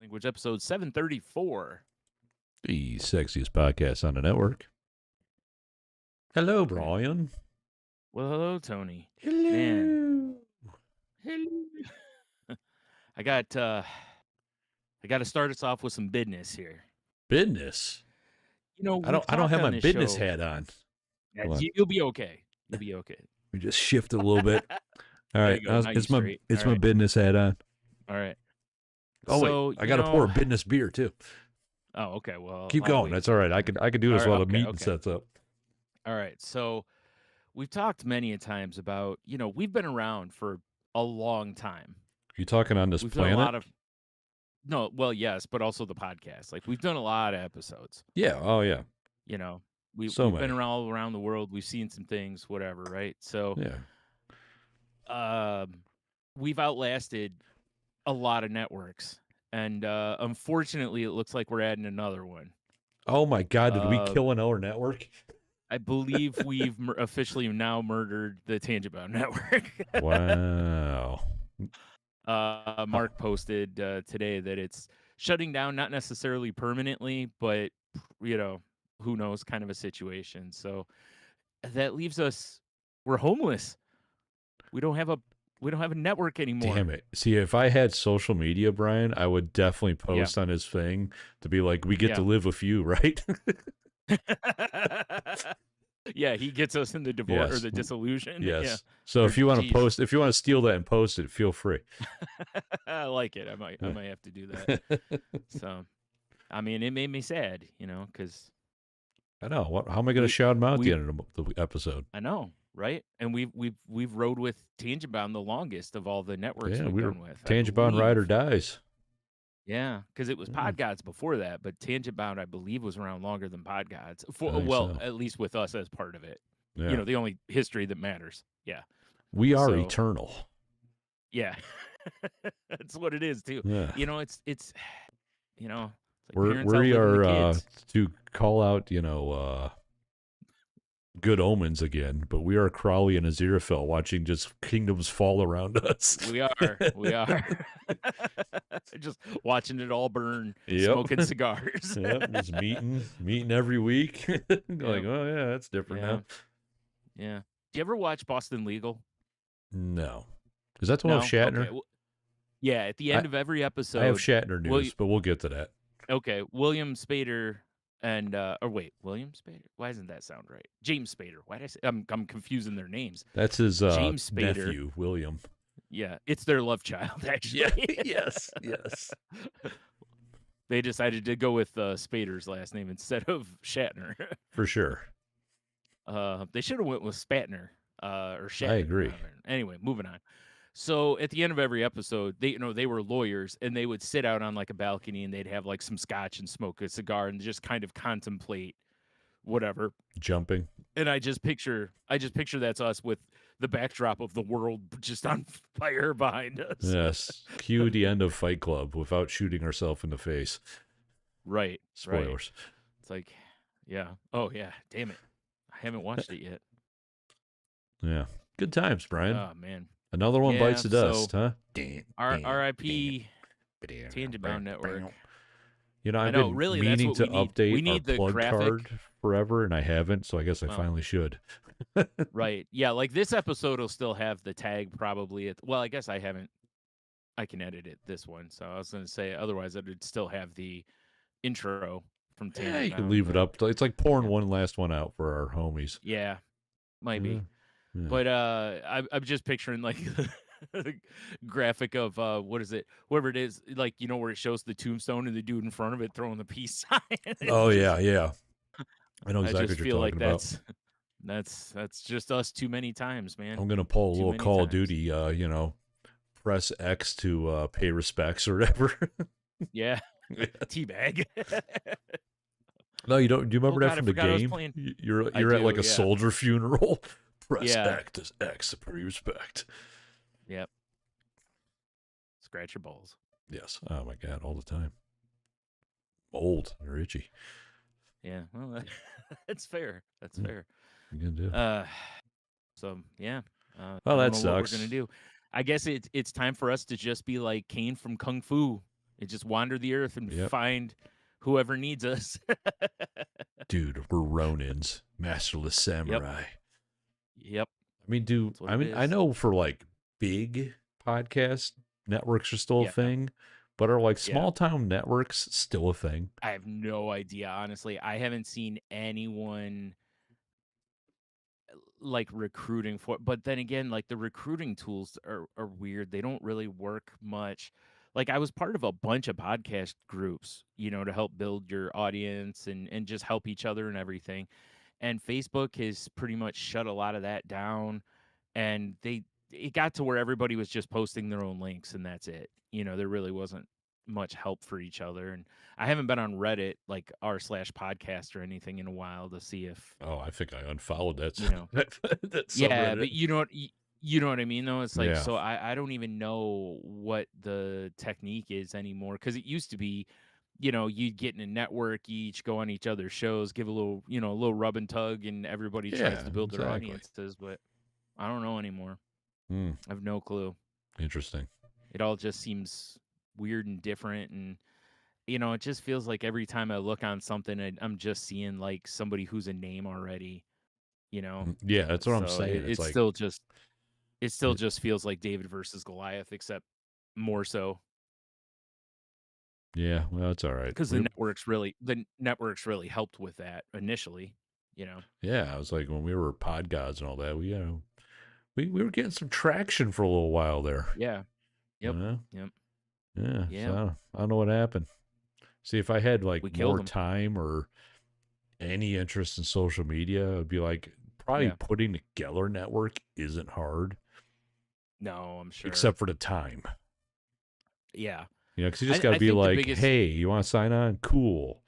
Language episode 734. The sexiest podcast on the network. Hello, Brian. Well, hello, Tony. Hello. Man. Hello. I got to start us off with some business here. Business. You know, I don't have my business hat on. Yeah, you'll be okay. You'll be okay. We just shift a little bit. All right, it's my right. business hat on. All right. Oh so, wait, I got to pour a business beer too. Oh, okay. Well, keep going. That's all right. I could do this while the meeting sets up. All right. So we've talked many a times about, we've been around for a long time. You talking on this planet? Done a lot of. No, well, yes, but also the podcast. Like, we've done a lot of episodes. Yeah. Oh, yeah. We've been all around the world. We've seen some things, whatever, right? So, yeah. We've outlasted a lot of networks, and unfortunately, it looks like we're adding another one. Oh my God! Did we kill another network? I believe we've officially now murdered the Tangent Bound Network. Wow. Mark posted today that it's shutting down, not necessarily permanently, but who knows, kind of a situation. So that leaves us, we're homeless. We don't have a network anymore. Damn it. See, if I had social media, Brian, I would definitely post on his thing to be like, we get to live with you, right? Yeah, he gets us in the divorce or the dissolution. Yes. Yeah. So if you want to post, if you want to steal that and post it, feel free. I like it. I might have to do that. So, I mean, it made me sad, because I know. How am I going to shout him out at the end of the episode? I know, right? And we've rode with Tangent Bound the longest of all the networks we've done with. Tangent Bound Ride or Dies. Yeah, because it was Podgods before that, but Tangent Bound, I believe, was around longer than Podgods. At least with us as part of it. Yeah. The only history that matters. Yeah. We are eternal. Yeah. That's what it is, too. Yeah. It's like we are to call out, good omens again, but we are Crowley and Aziraphale watching just kingdoms fall around us. We are. Just watching it all burn, smoking cigars. Just meeting every week. Like, oh yeah, that's different now. Yeah. Do you ever watch Boston Legal? No. Is that the one with Shatner? Okay. Yeah, at the end of every episode. I have Shatner news, but we'll get to that. Okay, William Spader and William Spader? Why doesn't that sound right? James Spader. Why did I say I'm confusing their names? That's his James Spader, nephew, William. Yeah, it's their love child, actually. Yes. They decided to go with Spader's last name instead of Shatner. For sure. They should have went with Spatner or Shatner. I agree. Anyway, moving on. So at the end of every episode, they were lawyers, and they would sit out on like a balcony, and they'd have like some scotch and smoke a cigar and just kind of contemplate whatever. Jumping. And I just picture that's us with the backdrop of the world just on fire behind us. Yes. Cue the end of Fight Club without shooting ourselves in the face. Right. Spoilers. Right. It's like, yeah. Oh yeah. Damn it. I haven't watched it yet. Yeah. Good times, Brian. Oh man. Another one bites the dust, huh? R.I.P. Tangent Bound Network. I've been meaning to update we need our plug card forever, and I haven't, so I guess I finally should. Right. Yeah, like this episode will still have the tag probably. I guess I haven't. I can edit it, this one. So I was going to say, otherwise it would still have the intro from Tangent Bound. You can leave it up. It's like pouring one last one out for our homies. Yeah, might be. Yeah. But I'm just picturing like the graphic of what is it? Whatever it is, like where it shows the tombstone and the dude in front of it throwing the peace sign. Oh yeah. I know exactly what you're talking about. I just feel like that's just us too many times, man. I'm gonna pull a little Call of Duty, press X to pay respects or whatever. Yeah. Teabag. No, you don't. Do you remember that from the game? You're at like a soldier funeral. Press X to pay respect. Yep. Scratch your balls. Yes. Oh my God, all the time. Old. They're itchy. Yeah. Well, that's fair. That's fair. You can do. So yeah. Well, that sucks. What we're gonna do. I guess it's time for us to just be like Kane from Kung Fu It just wander the earth and Yep. find whoever needs us. Dude, we're Ronins, masterless Yep. samurai. Yep. I mean, That's what it I is. know for like big podcast networks are still a Yeah. thing, but are like Yeah. small town networks still a thing? I have no idea, honestly. I haven't seen anyone like recruiting for, but then again, like the recruiting tools are weird. They don't really work much. Like I was part of a bunch of podcast groups, to help build your audience and just help each other and everything. And Facebook has pretty much shut a lot of that down, and it got to where everybody was just posting their own links and that's it. There really wasn't much help for each other. And I haven't been on Reddit like r/podcast or anything in a while to see if Oh, I think I unfollowed that you know that yeah, subreddit. but you know what I mean though. It's like, Yeah. so I don't even know what the technique is anymore, because it used to be, you'd get in a network each, go on each other's shows, give a little rub and tug, and everybody tries Yeah, to build their exactly. audiences. But I don't know anymore. Hmm. I have no clue. Interesting. It all just seems weird and different, and it just feels like every time I look on something, I'm just seeing like somebody who's a name already. Yeah, that's what I'm So saying. It's it's like still just it still it, just feels like David versus Goliath, except more so yeah, well, it's all right. because the networks really helped with that initially. You know. Yeah, I was like when we were pod gods and all that, we were getting some traction for a little while there. Yeah. You Yep. know? Yep. Yeah. Yep. So I don't know what happened. See, if I had like We killed more him. time or any interest in social media, I'd be like probably Yeah. putting together a network isn't hard, No, I'm sure. except for the time. Yeah. Because you just got to I be think the like, biggest hey, you want to sign on? Cool.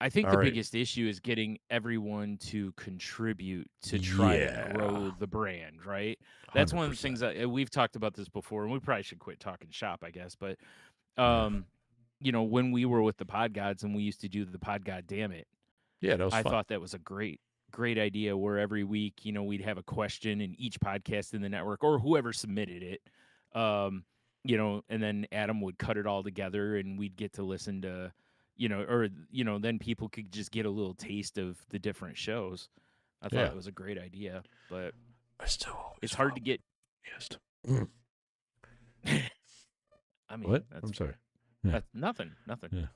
I think All the right. biggest issue is getting everyone to contribute to try to Yeah. grow the brand, right? That's one of the 100%. things that we've talked about this before, and we probably should quit talking shop, I guess. But, Yeah. when we were with the Pod Gods and we used to do the Pod God Damn It, Yeah, that was I fun. thought that was a great idea where every week, we'd have a question in each podcast in the network or whoever submitted it. And then Adam would cut it all together and we'd get to listen to, then people could just get a little taste of the different shows. I thought Yeah. it was a great idea, but I still always it's hard to felt get. I mean, What? that's I'm sorry. fair. Yeah. That's nothing. Yeah.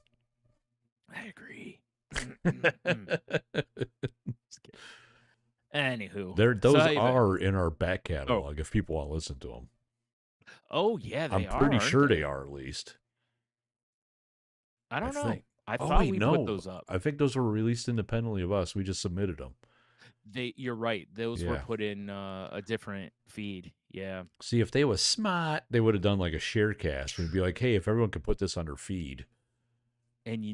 I agree. Anywho, so Those are in our back oh, catalog if people want to listen to them. oh yeah, I'm they are, pretty aren't sure they they? are at least. I I don't think. know. I Oh thought wait, we put no. those up. I think those were released independently of us. We just submitted them. You're right. Those were Yeah. put in a different feed. Yeah. See, if they was smart, they would have done like a share cast. We'd be like, hey, if everyone could put this on their feed. And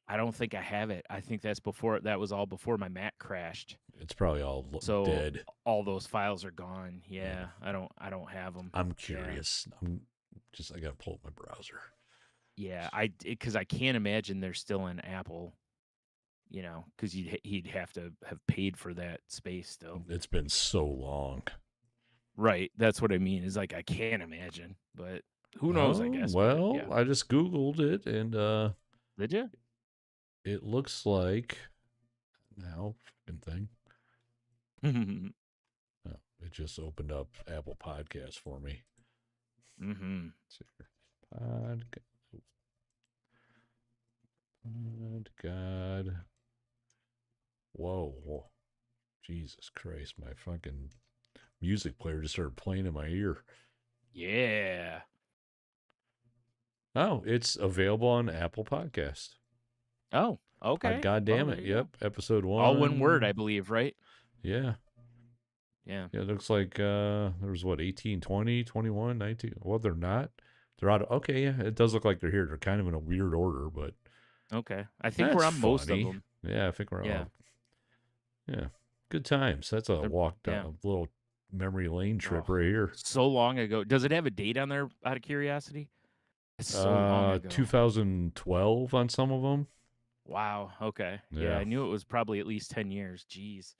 I don't think I have it. I think that was all before my Mac crashed. It's probably all So dead. all those files are gone. Yeah. Yeah. I don't have them. I'm Yeah. curious. I got to pull up my browser. Yeah. Because I can't imagine they're still in Apple, because he'd have to have paid for that space still. It's been so long. Right. That's what I mean. Is like I can't imagine, but who knows, I Oh, guess. But well, yeah. I just Googled it and Did you? it looks like now fucking thing. Oh, it just opened up Apple Podcasts for me. Mm-hmm. God. Whoa. Jesus Christ. My fucking music player just started playing in my ear. Yeah. Oh, it's available on Apple Podcast. Oh, okay. God damn Well, it. Yep. Episode 1. All one word, I believe, right? Yeah. Yeah. Yeah, it looks like there's 18, 20, 21, 19. Well, they're not. They're out. Okay, yeah, it does look like they're here. They're kind of in a weird order, but Okay. I think we're that's on most of funny. them. Yeah, I think we're Yeah. all. Yeah, good times. That's a walk down, Yeah. a little memory lane trip right here. So long ago. Does it have a date on there, out of curiosity? It's so long ago. 2012 on some of them. Wow. Okay. Yeah, I knew it was probably at least 10 years. Jeez.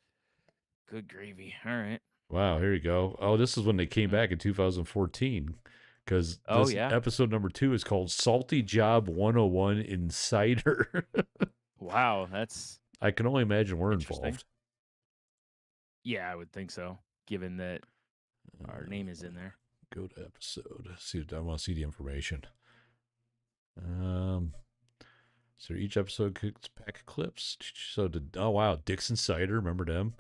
Good gravy. All right. Wow, here you go. Oh, this is when they came back in 2014. because Oh this yeah. episode number 2 is called Salty Job 101 Insider. Wow, that's I can only imagine we're interesting. involved. Yeah, I would think so, given that our name is in there. Go to episode. See, I want to see the information. So each episode kicks pack of clips. So oh wow, Dixon Cider, remember them?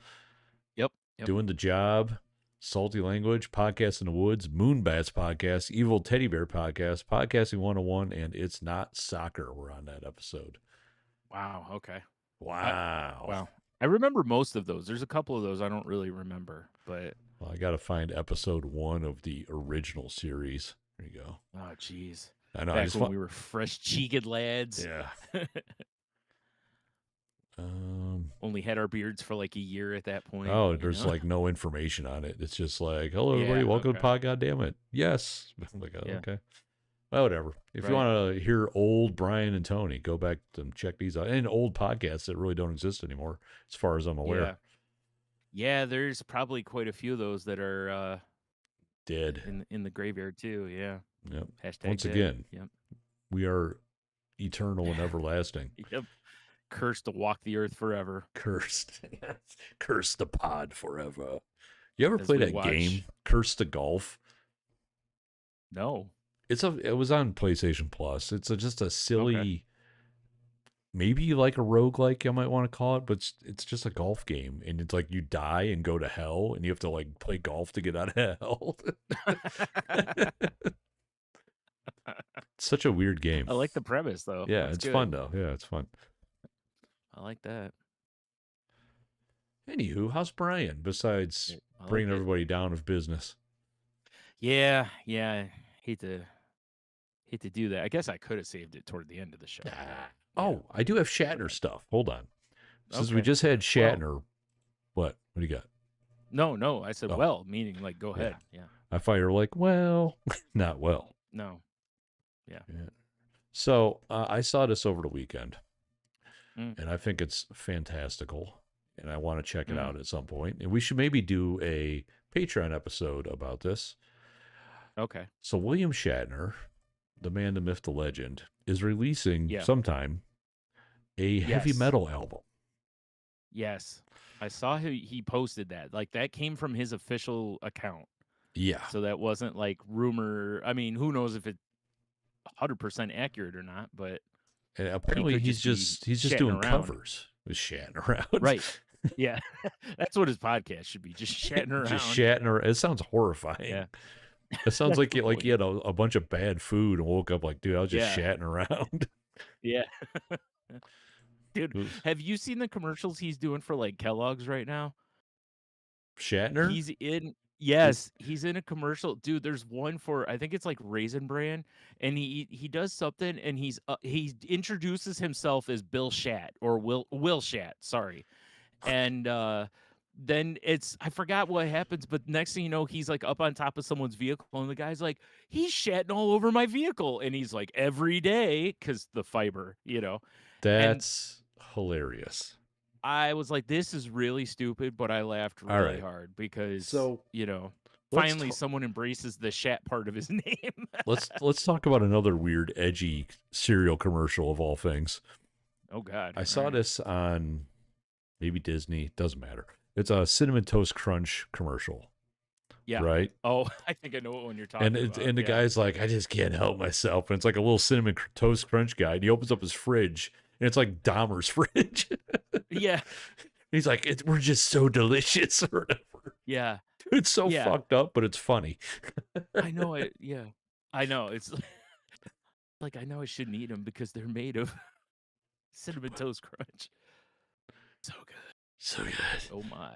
Yep. Doing the Job, Salty Language, Podcast in the Woods, Moonbats Podcast, Evil Teddy Bear Podcast, Podcasting 101, and It's Not Soccer were on that episode. Wow. Okay. Wow. Wow. I remember most of those. There's a couple of those I don't really remember, but well, I got to find episode 1 of the original series. There you go. Oh, jeez. I know. Back when we were fresh-cheeked lads. Yeah. Only had our beards for like a year at that point. Oh, there's like no information on it. It's just like, hello, everybody. Yeah, Welcome to okay. Pod. God damn it. Yes. I'm like, oh, Yeah. okay. Well, whatever. If you want to hear old Brian and Tony, go back and check these out. And old podcasts that really don't exist anymore, as far as I'm aware. Yeah, there's probably quite a few of those that are dead in the graveyard too. Yeah. Yep. Hashtag Once dead. again, Yep. We are eternal and everlasting. Yep. Cursed to walk the earth forever. Cursed. Cursed the pod forever. You ever play that game, Cursed the Golf? No. It was on PlayStation Plus. It's just a silly, maybe like a roguelike, I might want to call it, but it's just a golf game. And it's like you die and go to hell, and you have to like play golf to get out of hell. It's such a weird game. I like the premise, though. Yeah, it's fun, though. Yeah, it's fun. I like that. Anywho, how's Brian, besides bringing everybody down with business? Yeah. Hate to do that. I guess I could have saved it toward the end of the show. Oh, I do have Shatner stuff. Hold on. Since we just had Shatner, what do you got? No. I said, well, meaning like, go ahead. Yeah. I thought you were like, well, not well. No. Yeah. So I saw this over the weekend, and I think it's fantastical, and I want to check it out at some point. And we should maybe do a Patreon episode about this. Okay. So William Shatner, the man, the myth, the legend, is releasing sometime a heavy metal album. Yes. I saw he posted that. Like, that came from his official account. Yeah. So that wasn't like rumor. I mean, who knows if it's 100% accurate or not, but and apparently he's just doing covers with Shatner around. Right. Yeah. That's what his podcast should be. Just chatting around. Just chatting around. It sounds horrifying. Yeah. It sounds like you had a bunch of bad food and woke up like, dude, I was just chatting around. Yeah. Dude, have you seen the commercials he's doing for like Kellogg's right now? Shatner? He's in a commercial. Dude, there's one for, I think it's like Raisin Bran, and he does something, and he introduces himself as Bill Shat, or Will Shat, sorry. And then I forgot what happens, but next thing you know, he's like up on top of someone's vehicle, and the guy's like, he's shatting all over my vehicle, and he's like, every day, because the fiber, That's hilarious. I was like, this is really stupid, but I laughed really hard because, finally someone embraces the Shat part of his name. Let's talk about another weird, edgy cereal commercial of all things. Oh, God. I saw this on maybe Disney. Doesn't matter. It's a Cinnamon Toast Crunch commercial. Yeah. Right? Oh, I think I know what one you're talking about. And the guy's like, I just can't help myself. And it's like a little Cinnamon Toast Crunch guy. And he opens up his fridge, and it's like Dahmer's fridge. Yeah. He's like, we're just so delicious or whatever. Yeah. It's so fucked up, but it's funny. I know it. Yeah. I know. It's like, I know I shouldn't eat them because they're made of Cinnamon Toast Crunch. So good. So good. Oh, my.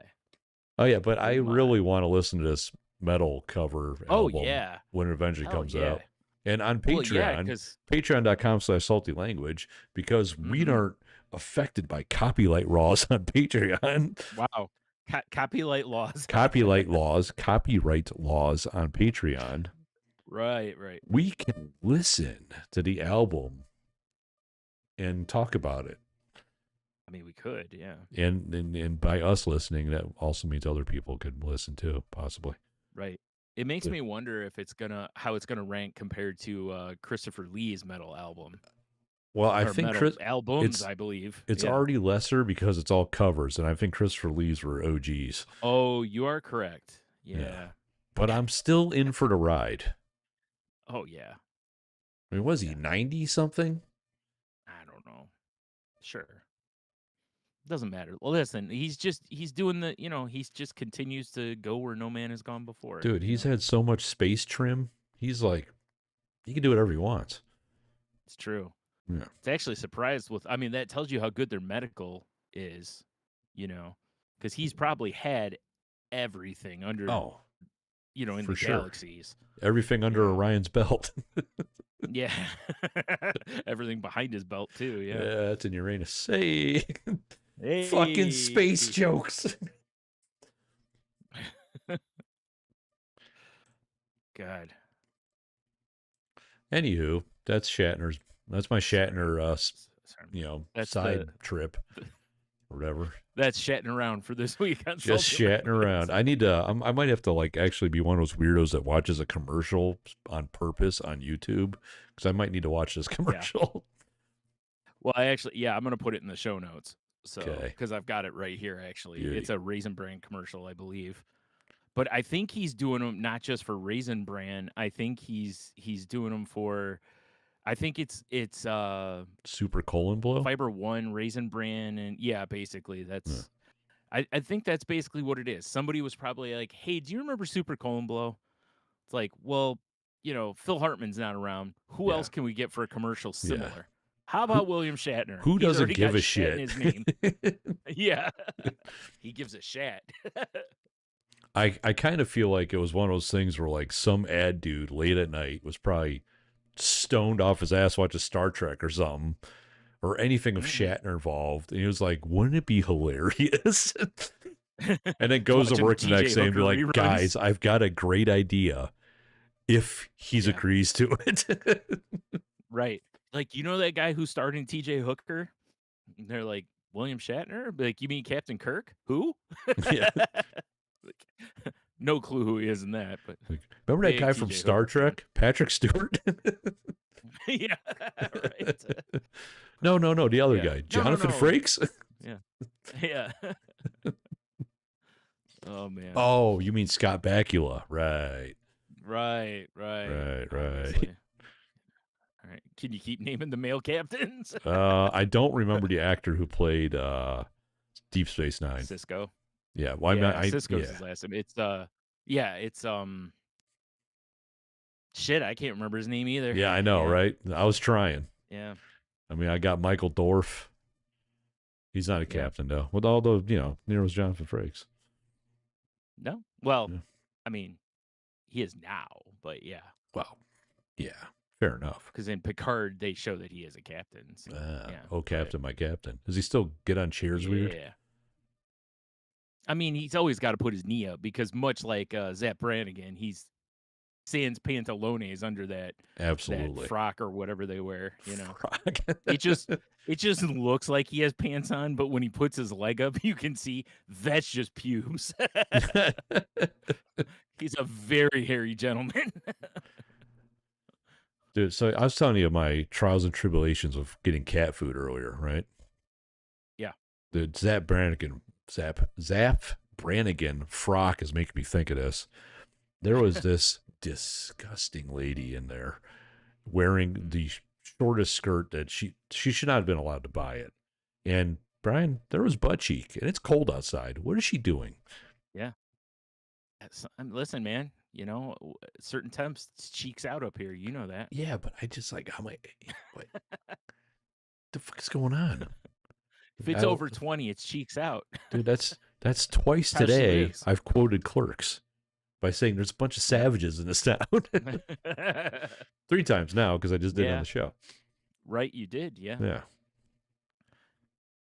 Oh, yeah. But I really want to listen to this metal cover album when it eventually comes out. And on Patreon, patreon.com/saltylanguage, because we aren't affected by copyright laws on Patreon. Wow. Copyright laws. Copyright laws on Patreon. Right. We can listen to the album and talk about it. I mean, we could, yeah. And by us listening, that also means other people could listen too, possibly. Right. It makes me wonder if how it's gonna rank compared to Christopher Lee's metal album Well, I or think metal albums, I believe. it's Yeah. already lesser because it's all covers, and I think Christopher Lee's were OGs. Oh, you are correct. Yeah. Yeah. But I'm still in for the ride. Oh yeah. I mean, was he 90 something? I don't know. Sure. Doesn't matter. Well, listen, he's doing he's just continues to go where no man has gone before. Dude, he's had so much space trim. He's like, he can do whatever he wants. It's true. Yeah. It's actually surprised with, I mean, that tells you how good their medical is, because he's probably had everything under, in the galaxies. Everything under Orion's belt. Yeah. Everything behind his belt, too. Yeah. Yeah, it's in Uranus. Hey. Fucking space jokes. God. Anywho, that's Shatner's. That's my Shatner, that's side trip, or whatever. That's Shatner around for this week. Just Shatner around. I need to. I might have to actually be one of those weirdos that watches a commercial on purpose on YouTube, because I might need to watch this commercial. Yeah. Well, I'm gonna put it in the show notes. So, because I've got it right here. Actually, it's a Raisin Bran commercial, I believe. But I think he's doing them not just for Raisin Bran. I think he's doing them for. I think it's Super Colon Blow, Fiber One, Raisin Bran, and basically that's. Yeah. I think that's basically what it is. Somebody was probably like, "Hey, do you remember Super Colon Blow?" It's like, well, Phil Hartman's not around. Who else can we get for a commercial similar? Yeah. How about William Shatner? Who doesn't give a shit? In his name. Yeah, he gives a shat. I kind of feel like it was one of those things where some ad dude late at night was probably stoned off his ass watching Star Trek or something, or anything of Shatner involved, and he was like, wouldn't it be hilarious? And then goes to work the next day and be like, guys, I've got a great idea if he agrees to it. Right. Like, that guy who starred in TJ Hooker? And they're like, William Shatner? Like, you mean Captain Kirk? Who? Yeah. No clue who he is in that. But remember that guy from Star Trek, Patrick Stewart? Yeah, right. No, the other guy, Jonathan Frakes. Yeah. Oh man. Oh, you mean Scott Bakula, right? Right. All right. Can you keep naming the male captains? I don't remember the actor who played Deep Space Nine. Cisco. Yeah, why not? Cisco's his last name. It's shit, I can't remember his name either. Yeah, I know, right? I was trying. Yeah. I mean, I got Michael Dorf. He's not a captain though. With all the, Nero's Jonathan Frakes. No. Well, I mean, he is now, but yeah. Well, yeah. Fair enough. Because in Picard, they show that he is a captain. So, oh, Captain, my captain. Does he still get on chairs weird? Yeah. I mean, he's always got to put his knee up because much like Zap Brannigan, he's sans pantalones under that frock or whatever they wear. Frock. it just looks like he has pants on, but when he puts his leg up, you can see that's just pubes. He's a very hairy gentleman. Dude, so I was telling you my trials and tribulations of getting cat food earlier, right? Yeah. The Zap Brannigan frock is making me think of this. There was this disgusting lady in there wearing the shortest skirt that she should not have been allowed to buy it. And Brian, there was butt cheek, and it's cold outside. What is she doing? Yeah. Listen, man. Certain temps cheeks out up here. You know that. Yeah, but I just I'm like, what the fuck is going on? If it's over 20, it's cheeks out. Dude, that's twice today I've quoted Clerks by saying there's a bunch of savages in this town. 3 times now because I just did it on the show. Right, you did, yeah. Yeah.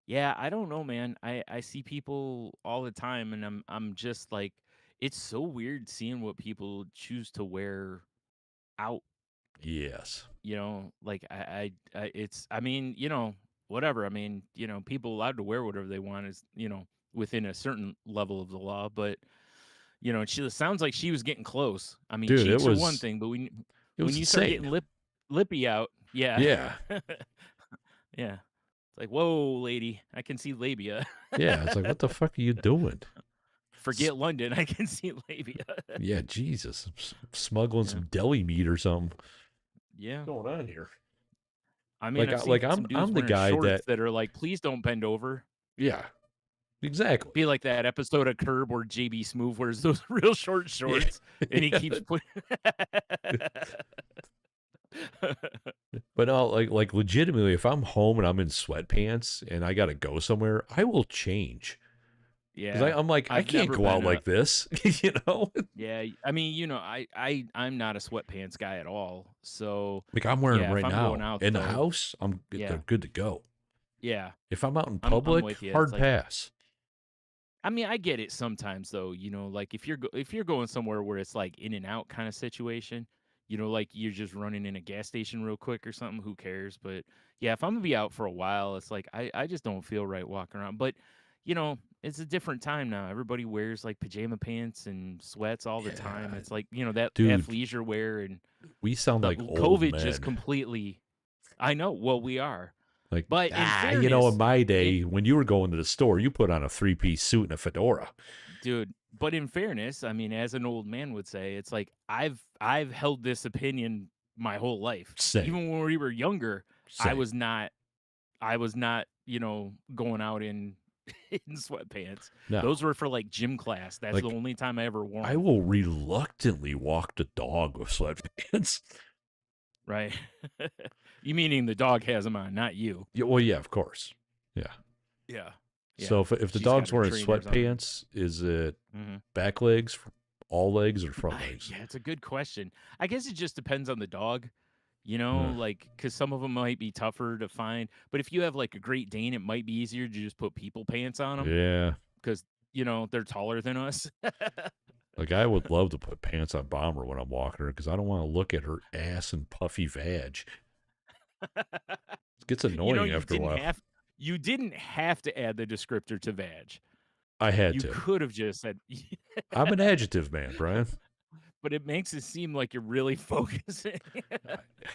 Yeah, I don't know, man. I see people all the time, and I'm just like, it's so weird seeing what people choose to wear out. Yes. Whatever. I mean, people allowed to wear whatever they want is, within a certain level of the law. But You know, she sounds like she was getting close. I mean, dude, cheeks are one thing, but it when was you start insane. getting lippy out, yeah. Yeah. Yeah. It's like, whoa, lady, I can see labia. Yeah. It's like, what the fuck are you doing? Forget London, I can see labia. Yeah, Jesus. Smuggling some deli meat or something. Yeah. What's going on here? I mean, I've seen some dudes I'm the wearing guy shorts that are like, please don't bend over. Yeah. Exactly. Be like that episode of Curb where JB Smoove wears those real short shorts and he keeps putting But no, like legitimately, if I'm home and I'm in sweatpants and I gotta go somewhere, I will change. Because Yeah. I'm like, I can't go out like this, you know? Yeah. I mean, you know, I'm not a sweatpants guy at all. So Like I'm wearing them if right I'm going now. out In the though, house, they're good to go. Yeah. If I'm out in I'm public, with you. hard It's like, pass. I mean, I get it sometimes though, you know, like if you're going somewhere where it's like in and out kind of situation, you know, like you're just running in a gas station real quick or something, who cares? But yeah, if I'm gonna be out for a while, it's like I just don't feel right walking around. But you know, it's a different time now. Everybody wears like pajama pants and sweats all the time. Yeah. It's like, you know, that Dude, athleisure wear and we sound like old COVID just men. completely. I know. Well, we are. Like, But in you know, in fairness, my day, when you were going to the store, you put on a 3-piece suit and a fedora. dude, but in fairness, I mean, as an old man would say, it's like I've held this opinion my whole life. Same. Even when we were younger, Same. I was not, you know, going out in in sweatpants. No. Those were for like gym class. That's like, the only time I ever wore them. I will reluctantly walk the dog with sweatpants. Right. You meaning the dog has them on, not you. Yeah, well, yeah, of course. Yeah. Yeah. So if the dog's wearing sweatpants, is it back legs, all legs, or front legs? Yeah, it's a good question. I guess it just depends on the dog, you know, like because some of them might be tougher to find. But if you have like a Great Dane, it might be easier to just put people pants on them. Yeah. Because, you know, they're taller than us. Like I would love to put pants on Bomber when I'm walking her because I don't want to look at her ass and puffy vag. It gets annoying after a while. You didn't have to add the descriptor to vag. I had to. You could have just said. I'm an adjective man, Brian. But it makes it seem like you're really focusing.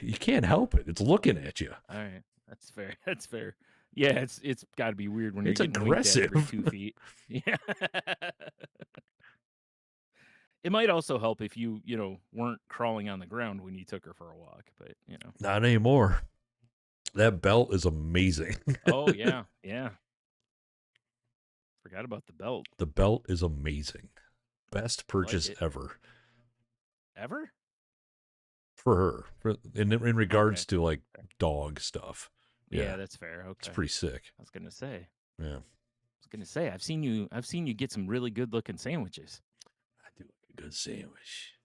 You can't help it. It's looking at you. All right, that's fair. That's fair. Yeah, it's got to be weird when you're getting aggressive. Every 2 feet. Yeah. It might also help if you know, weren't crawling on the ground when you took her for a walk, but, you know. Not anymore. That belt is amazing. Oh, yeah. Yeah. Forgot about the belt. The belt is amazing. Best purchase ever. Ever? For her. In regards to, like, dog stuff. Yeah, that's fair. Okay. It's pretty sick. I was going to say. Yeah. I was going to say, I've seen you get some really good-looking sandwiches. I do like a good sandwich.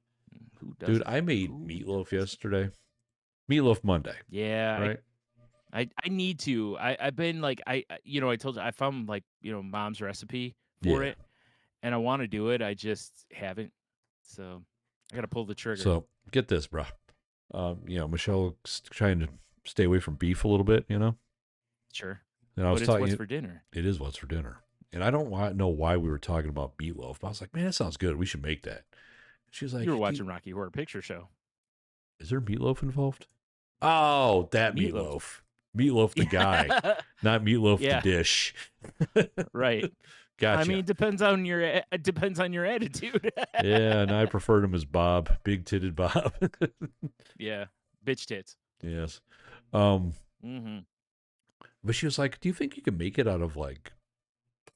Who doesn't? Dude, I made meatloaf yesterday. Meatloaf Monday. Yeah. Right? I need to. I've been like I told you I found like, you know, mom's recipe for it and I want to do it. I just haven't. So I got to pull the trigger. So get this, bro. You know, Michelle's trying to stay away from beef a little bit, you know? Sure. And I was talking, what's for dinner. It is what's for dinner. And I don't know why we were talking about meatloaf, but I was like, man, that sounds good. We should make that. She was like, you were watching Rocky Horror Picture Show. Is there meatloaf involved? Oh, that meatloaf. Meatloaf the guy, not Meatloaf the dish. Right. Gotcha. I mean, it depends on your attitude. Yeah, and I preferred him as Bob, big-titted Bob. Yeah, bitch tits. Yes. Mm-hmm. But she was like, do you think you can make it out of, like,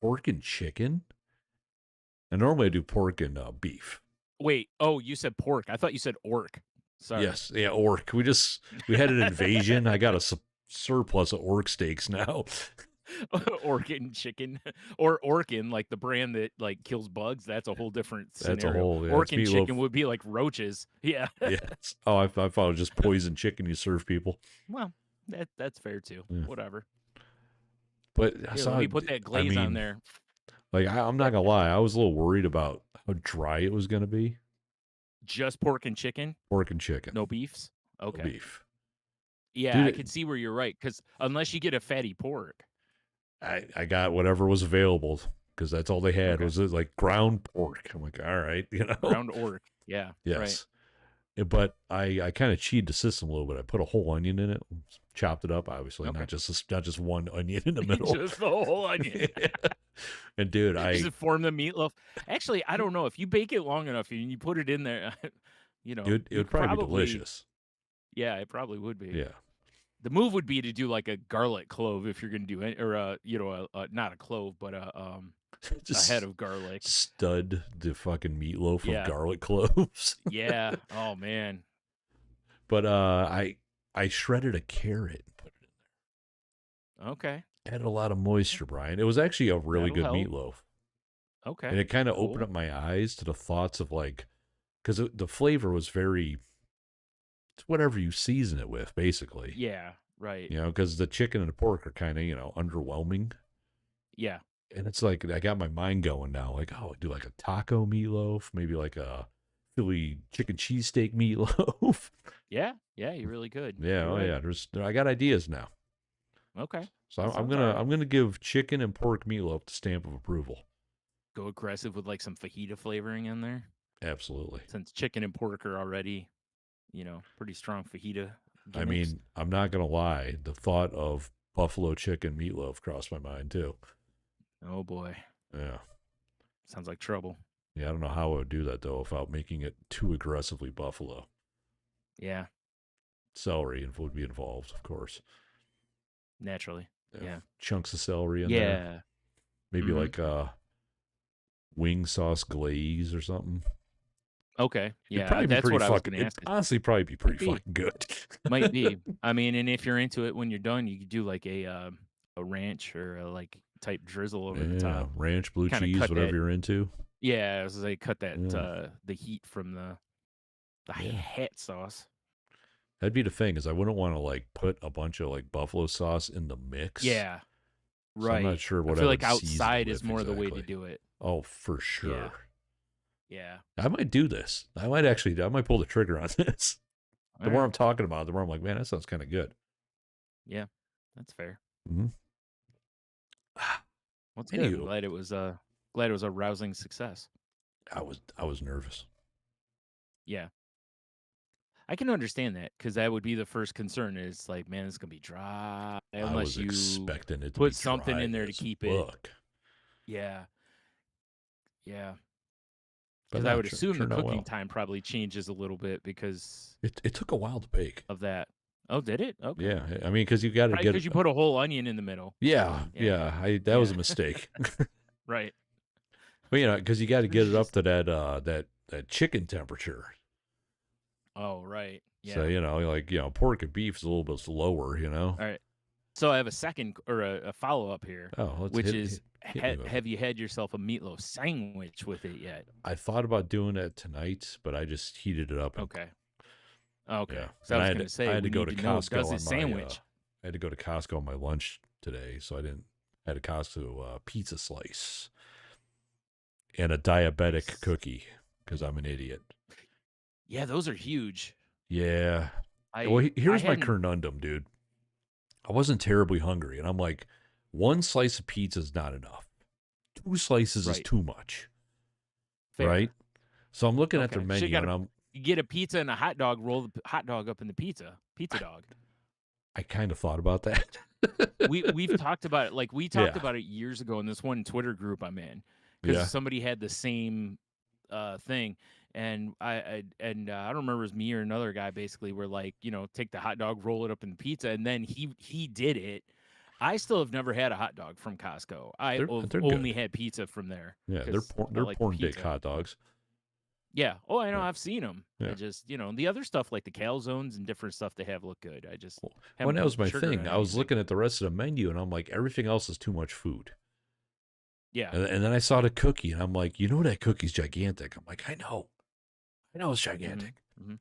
pork and chicken? And normally I do pork and beef. Wait, you said pork. I thought you said orc. Sorry. Yes, yeah, orc. We had an invasion. I got a surplus of orc steaks now. Orkin chicken or Orkin, like the brand that like kills bugs. That's a whole different scenario. That's a whole Orkin chicken would be like roaches. Yeah. Yes. Oh, I thought it was just poison chicken you serve people. Well, that's fair too. Yeah. Whatever. But I let me put that glaze on there. Like I'm not gonna lie, I was a little worried about how dry it was gonna be. Just pork and chicken. Pork and chicken. No beefs. Okay. No beef. Yeah, dude, I can see where you're right because unless you get a fatty pork. I got whatever was available because that's all they had was like ground pork. I'm like, all right, ground orc. Yeah. Yes. Right. But I kind of cheated the system a little bit. I put a whole onion in it, chopped it up, obviously, not just one onion in the middle. Just the whole onion. And dude, just form the meatloaf. Actually, I don't know if you bake it long enough and you put it in there, it would probably be delicious. Yeah, it probably would be. Yeah. The move would be to do like a garlic clove if you're going to do it, or not a clove, but a head of garlic. Stud the fucking meatloaf of garlic cloves. Yeah. Oh man. But I shredded a carrot and put it in there. Okay. Added a lot of moisture, Brian. It was actually a really good meatloaf. Okay. And it kind of opened up my eyes to the thoughts of like, because the flavor was very, it's whatever you season it with, basically. Yeah, right. Because the chicken and the pork are kind of, underwhelming. Yeah. And it's like, I got my mind going now. Like, oh, do like a taco meatloaf, maybe like a Philly chicken cheesesteak meatloaf. Yeah, you're really good. Yeah, yeah. I got ideas now. Okay. So I'm gonna give chicken and pork meatloaf the stamp of approval. Go aggressive with like some fajita flavoring in there. Absolutely. Since chicken and pork are already, pretty strong fajita gimmicks. I mean, I'm not gonna lie. The thought of buffalo chicken meatloaf crossed my mind too. Oh boy. Yeah. Sounds like trouble. Yeah, I don't know how I would do that though without making it too aggressively buffalo. Yeah. Celery would be involved, of course. Naturally. Yeah. Chunks of celery in there. Maybe like wing sauce glaze or something. Okay. Yeah, that's what I was going to ask. Honestly, probably be pretty fucking good. Might be. I mean, and if you're into it when you're done, you could do like a ranch or a like type drizzle over the top. Ranch, blue cheese, whatever you're into. Yeah, I was like cut that the heat from the hot sauce. That'd be the thing, is I wouldn't want to like put a bunch of like buffalo sauce in the mix. Yeah. So right. I'm not sure what I feel like outside is more the way to do it. Oh, for sure. Yeah. I might do this. I might pull the trigger on this. The more I'm talking about it, the more I'm like, man, that sounds kind of good. Yeah, that's fair. Mm-hmm. Well, it's good. I'm glad it was a rousing success. I was nervous. Yeah. I can understand that, because that would be the first concern. Is like, man, it's gonna be dry unless you expecting it to put something in there to keep it. Yeah, yeah. Because I would assume the cooking time probably changes a little bit because it took a while to bake. Of that. Oh, did it? Okay. Yeah, I mean, because you got to get because you put a whole onion in the middle. Yeah. That was a mistake. Right. But because you got to get it up to that chicken temperature. Oh, right. Yeah. So, pork and beef is a little bit slower, All right. So I have a second or a follow-up here, which is, have you had yourself a meatloaf sandwich with it yet? I thought about doing that tonight, but I just heated it up. Okay. Yeah. So I was going to say, I had to go to Costco on sandwich. I had to go to Costco on my lunch today, so I had a Costco pizza slice and a diabetic cookie because I'm an idiot. Yeah, those are huge. Yeah. Here's my conundrum, dude. I wasn't terribly hungry, and I'm like, one slice of pizza is not enough. 2 slices is too much. Fair. Right? So I'm looking at their menu, and you get a pizza and a hot dog, roll the hot dog up in the pizza dog. I kind of thought about that. We've talked about it. Like, we talked about it years ago in this one Twitter group I'm in, because somebody had the same thing. And I don't remember, it was me or another guy, basically, were like, take the hot dog, roll it up in the pizza, and then he did it. I still have never had a hot dog from Costco. I've only had pizza from there. Yeah, they're porn dick hot dogs. Yeah. Oh, I know. I've seen them. Yeah. I just, the other stuff like the calzones and different stuff they have look good. I just that was my thing. I was looking at the rest of the menu, and I'm like, everything else is too much food. Yeah. And then I saw the cookie, and I'm like, that cookie's gigantic. I'm like, I know it's gigantic. Mm-hmm.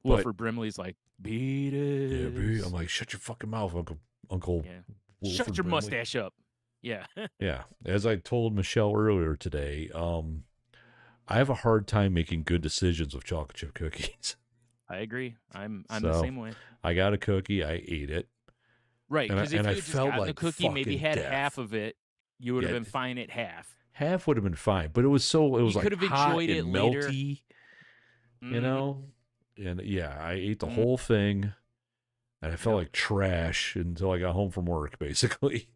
Well, for Brimley's like, beat it. Yeah, I'm like, shut your fucking mouth, Uncle. Yeah. Shut your mustache up. Yeah. Yeah. As I told Michelle earlier today, I have a hard time making good decisions with chocolate chip cookies. I agree. I'm the same way. I got a cookie. I ate it. Right. Because if you had just gotten the cookie, maybe had half of it, you would have been fine at half. half would have been fine, but it was You could like have hot enjoyed it and later. melty, you Mm-hmm. know? And yeah, I ate the Mm-hmm. whole thing and I felt Yep. like trash until I got home from work, basically.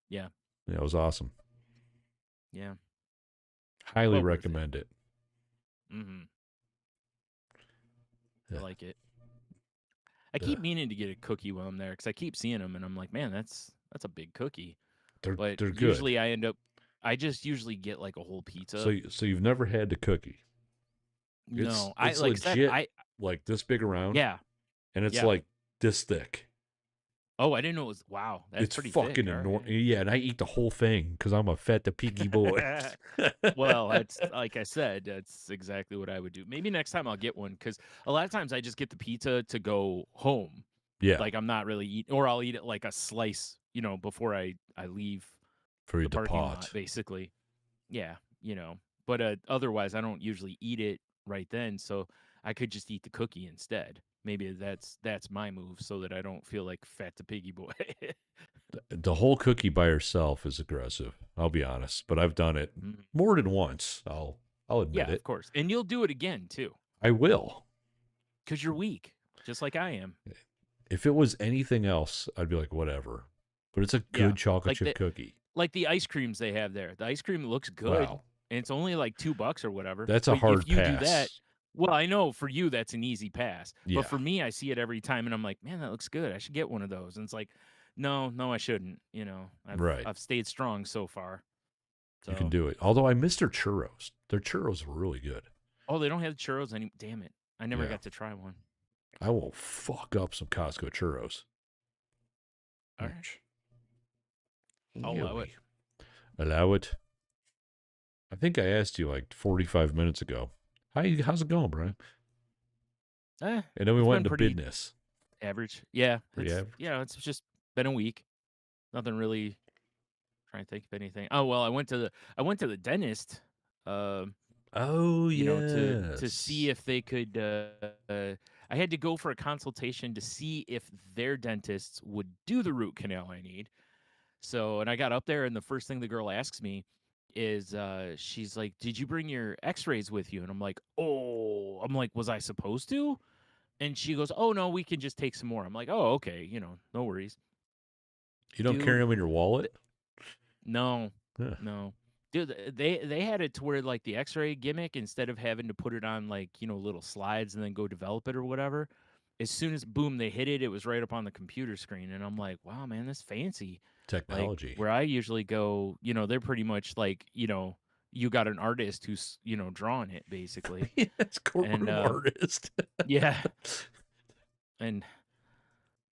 Yeah. Yeah, it was awesome. Yeah. Highly Well worth it. recommend it. Mm-hmm. I Yeah. like it. I Uh, keep meaning to get a cookie while I'm there because I keep seeing them and I'm like, man, that's a big cookie. But they're good. usually I just usually get like a whole pizza. So you've never had the cookie. No, I It's like I said, legit like this big around yeah, and it's yeah. like this thick. Oh, I didn't know it was, wow, that's It's pretty fucking thick. All enormous. right. Yeah, and I eat the whole thing because I'm a fat the piggy boy. Well, that's like I said, that's exactly what I would do. Maybe next time I'll get one because a lot of times I just get the pizza to go home. Yeah, Like I'm not really eating, or I'll eat it like a slice, before I leave for your the parking lot, depot. basically. Yeah, But otherwise, I don't usually eat it right then, so I could just eat the cookie instead. Maybe that's my move, so that I don't feel like fat to piggy boy. The whole cookie by herself is aggressive. I'll be honest, but I've done it Mhm. more than once. I'll admit Yeah, of it. course, and you'll do it again too, I will. because you're weak, just like I am. If it was anything else, I'd be like whatever. But it's a Yeah, good chocolate like chip cookie. the ice creams they have there. The ice cream looks good, Wow, and it's only like $2 or whatever. that's a But if hard you do that, pass. well, I know for you that's an easy pass. But Yeah, for me, I see it every time, and I'm like, man, that looks good. I should get one of those. And it's like, no, no, I shouldn't. right. I've stayed strong so far. You can So, do it. Although I miss their churros. Their churros are really good. oh, they don't have churros any. Damn it, I never Yeah, got to try one. I will fuck up some Costco churros. All right, I'll Yeah, allow it. we allow it. I think I asked you like 45 minutes ago. How's it going, Brian? And then we It's went been into pretty business. average. Yeah, Pretty average. it's just been a week. Nothing really. Trying to think of anything. Oh well, I went to the dentist, um, Oh, to see yes. if they could. I had to go for a consultation to see if their dentists would do the root canal I need. So, and I got up there, and the first thing the girl asks me is, she's like, "Did you bring your X-rays with you?" And I'm like, "Oh," I'm like, "Was I supposed to?" And she goes, "Oh no, we can just take some more." I'm like, "Oh okay, no worries, You don't carry dude." them in your wallet? No, Huh. no. Dude, they had it to where like the X-ray gimmick, instead of having to put it on like, little slides and then go develop it or whatever, as soon as boom they hit it, it was right up on the computer screen, and I'm like, wow, man, that's fancy. Like Technology. where I usually go, they're pretty much like, you got an artist who's, drawing it basically. Yes, And courtroom artist. yeah, and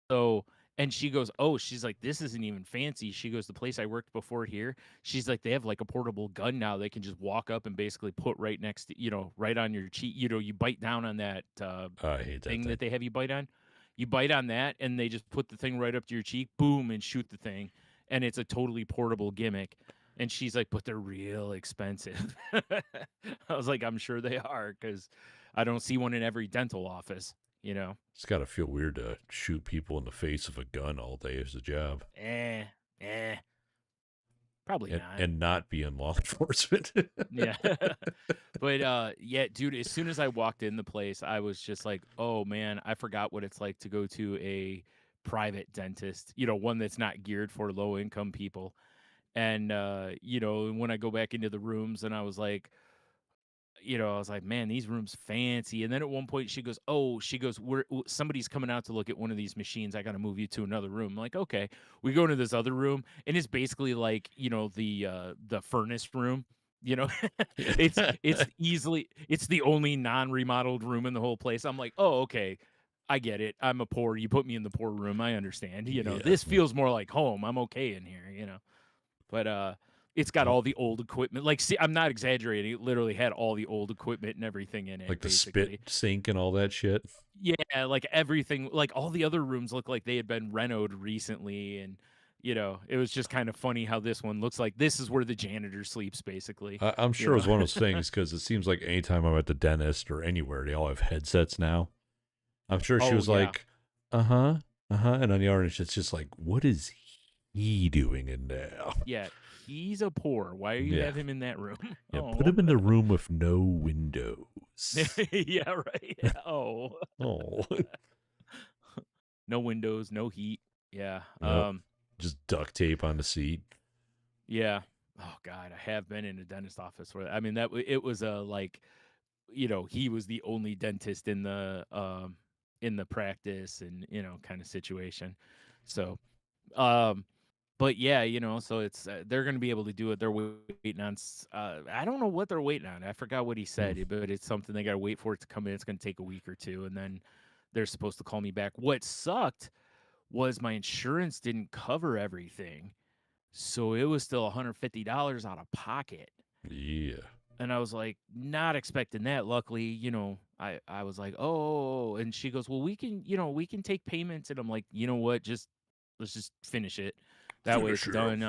so, and she goes, "Oh," she's like, "This isn't even fancy." She goes, "The place I worked before here," she's like, "They have like a portable gun now. They can just walk up and basically put right next to, right on your cheek. You bite down on that I hate that thing thing. that they have you bite on. You bite on that, and they just put the thing right up to your cheek, boom, and shoot the thing. And it's a totally portable gimmick." And she's like, "But they're real expensive." I was like, "I'm sure they are, because I don't see one in every dental office, you know." It's got to feel weird to shoot people in the face with a gun all day as a job. Eh, eh. Probably not. And not be in law enforcement. Yeah. But yeah, dude, as soon as I walked in the place, I was just like, "Oh man, I forgot what it's like to go to a private dentist, one that's not geared for low income people." And when I go back into the rooms, and I was like, man, these rooms fancy. And then at one point she goes, "Oh," she goes, somebody's coming out to look at one of these machines. I got to move you to another room." I'm like, okay. We go into this other room, and it's basically like, the furnace room. You know, it's the only non-remodeled room in the whole place. I'm like, oh, okay. I get it. I'm a poor. You put me in the poor room. I understand. Yeah. This feels more like home. I'm okay in here, but it's got all the old equipment. Like, see, I'm not exaggerating. It literally had all the old equipment and everything in it, Like the basically. spit sink and all that shit. Yeah, like everything. Like all the other rooms look like they had been renoed recently, and it was just kind of funny how this one looks like this is where the janitor sleeps, basically. I'm sure it was one of those things because it seems like anytime I'm at the dentist or anywhere, they all have headsets now. I'm sure she Oh was yeah, like, and on the orange, it's just like, what is he doing in there? yeah. he's a poor. Why do you Yeah. have him in that room? Yeah, put him in the room with no windows. Yeah, right. Oh. Oh. No windows, no heat. Yeah. Yep. Just duct tape on the seat. Yeah. Oh God, I have been in a dentist office where I mean that it was a like, he was the only dentist in the practice and kind of situation. So, um, but yeah, so it's they're going to be able to do it. They're waiting on. I don't know what they're waiting on. I forgot what he said, but it's something they got to wait for it to come in. It's going to take a week or two, and then they're supposed to call me back. What sucked was my insurance didn't cover everything. So it was still $150 out of pocket. Yeah. And I was like, not expecting that. Luckily, I was like, oh, and she goes, well, we can take payments. And I'm like, you know what? Let's just finish it. That way it's done.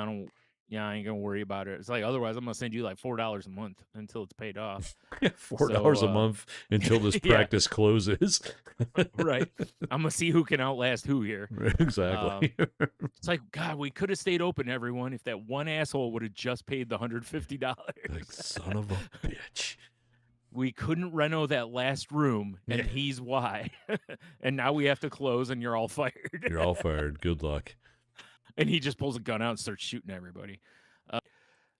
I ain't gonna worry about it. It's like, otherwise I'm gonna send you like $4 a month until it's paid off. $4 a month until this practice closes. Right. I'm gonna see who can outlast who here. Exactly. It's like, God, we could have stayed open, everyone, if that one asshole would have just paid the $150. Like, son of a bitch. We couldn't reno that last room, and he's why. And now we have to close, and you're all fired. You're all fired. Good luck. And he just pulls a gun out and starts shooting everybody.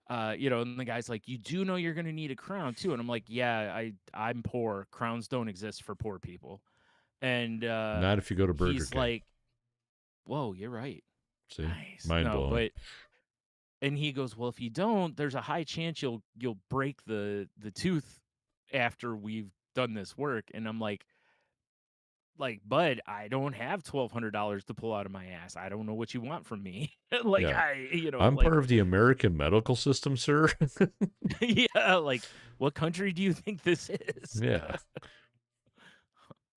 And the guy's like, you do know you're going to need a crown, too. And I'm like, yeah, I'm poor. Crowns don't exist for poor people. And not if you go to Burger he's King. Like, whoa, you're right. See? Nice. Mind blowing. And he goes, well, if you don't, there's a high chance you'll break the tooth after we've done this work. And I'm like, bud, I don't have $1,200 to pull out of my ass. I don't know what you want from me. I'm part of the American medical system, sir. Yeah, like, what country do you think this is? Yeah.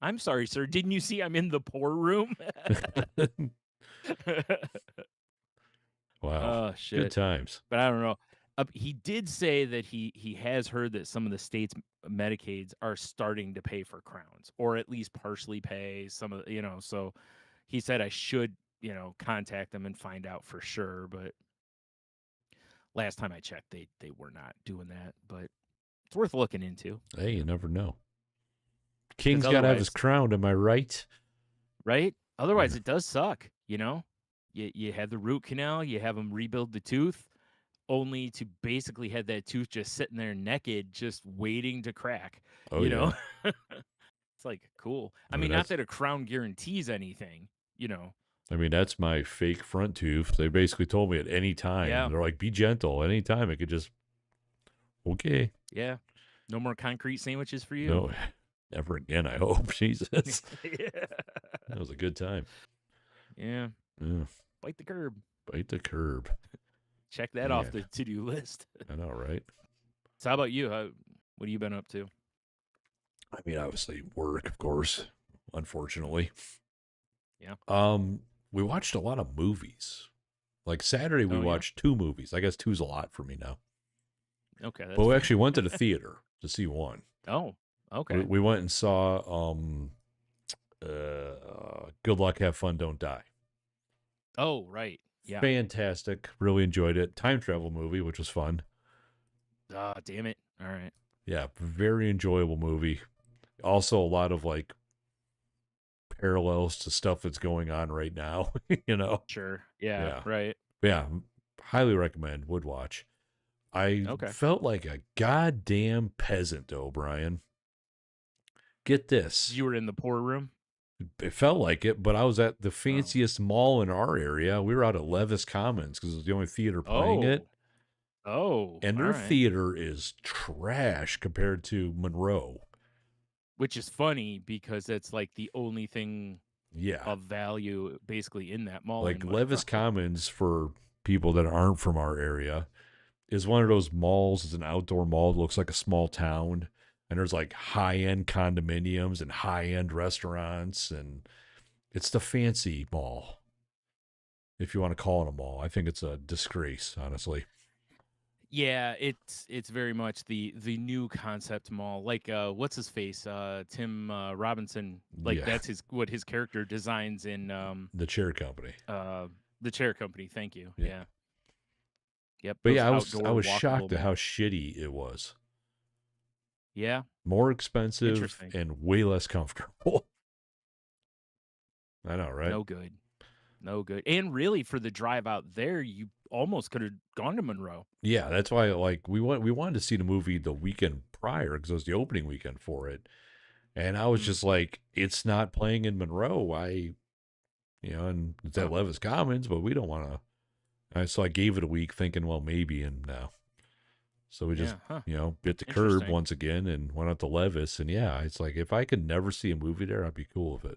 I'm sorry, sir. Didn't you see I'm in the poor room? Wow. Oh, shit. Good times. But I don't know. He did say that he has heard that some of the states' Medicaids are starting to pay for crowns, or at least partially pay some of so he said I should, contact them and find out for sure. But last time I checked, they were not doing that. But it's worth looking into. Hey, you never know. King's got to have his crown, am I right? Right? Otherwise, it does suck, You have the root canal, you have them rebuild the tooth, only to basically have that tooth just sitting there naked, just waiting to crack. Oh, yeah. It's like, cool. I mean, not that a crown guarantees anything, I mean, that's my fake front tooth. They basically told me at any time. Yeah. They're like, be gentle. Anytime it could just, okay. Yeah. No more concrete sandwiches for you? No, never again, I hope. Jesus. Yeah. That was a good time. Yeah. Yeah. Bite the curb. Bite the curb. Check that off the to-do list. I know, right? So how about you? What have you been up to? I mean, obviously work, of course, unfortunately. Yeah. We watched a lot of movies. Like Saturday, we watched 2 movies. I guess 2's a lot for me now. Okay. But we actually went to the theater to see one. Oh, okay. We went and saw Good Luck, Have Fun, Don't Die. Oh, right. Yeah. Fantastic. Really enjoyed it. Time travel movie, which was fun. Ah, damn it. All right. Yeah, very enjoyable movie. Also a lot of like parallels to stuff that's going on right now, Sure. Yeah. Right. Yeah. Highly recommend. Would watch. I felt like a goddamn peasant, though, Brian. Get this. You were in the poor room? It felt like it, but I was at the fanciest mall in our area. We were out at Levis Commons because it was the only theater playing it. Oh. And their theater is trash compared to Monroe. Which is funny because it's like the only thing of value basically in that mall. Like Levis Commons, for people that aren't from our area, is one of those malls. It's an outdoor mall that looks like a small town. And there's like high-end condominiums and high-end restaurants. And it's the fancy mall, if you want to call it a mall. I think it's a disgrace, honestly. Yeah, it's very much the new concept mall. Like what's his face? Tim Robinson. Like that's what his character designs in The Chair Company. The Chair Company, thank you. Yeah. Yep, But those yeah, I outdoor was walkable shocked at how malls. shitty it was. Yeah, More expensive interesting. and way less comfortable. I know, right? No good. No good. And really, for the drive out there, you almost could have gone to Monroe. Yeah, that's why like we wanted to see the movie the weekend prior because it was the opening weekend for it. And I was just like, it's not playing in Monroe. And it's at Huh. Levis Commons, but we don't want to. So I gave it a week thinking, well, maybe. And no. So we just, Yeah, huh. bit the curb Interesting. once again and went out to Levis. And yeah, it's like, if I could never see a movie there, I'd be cool with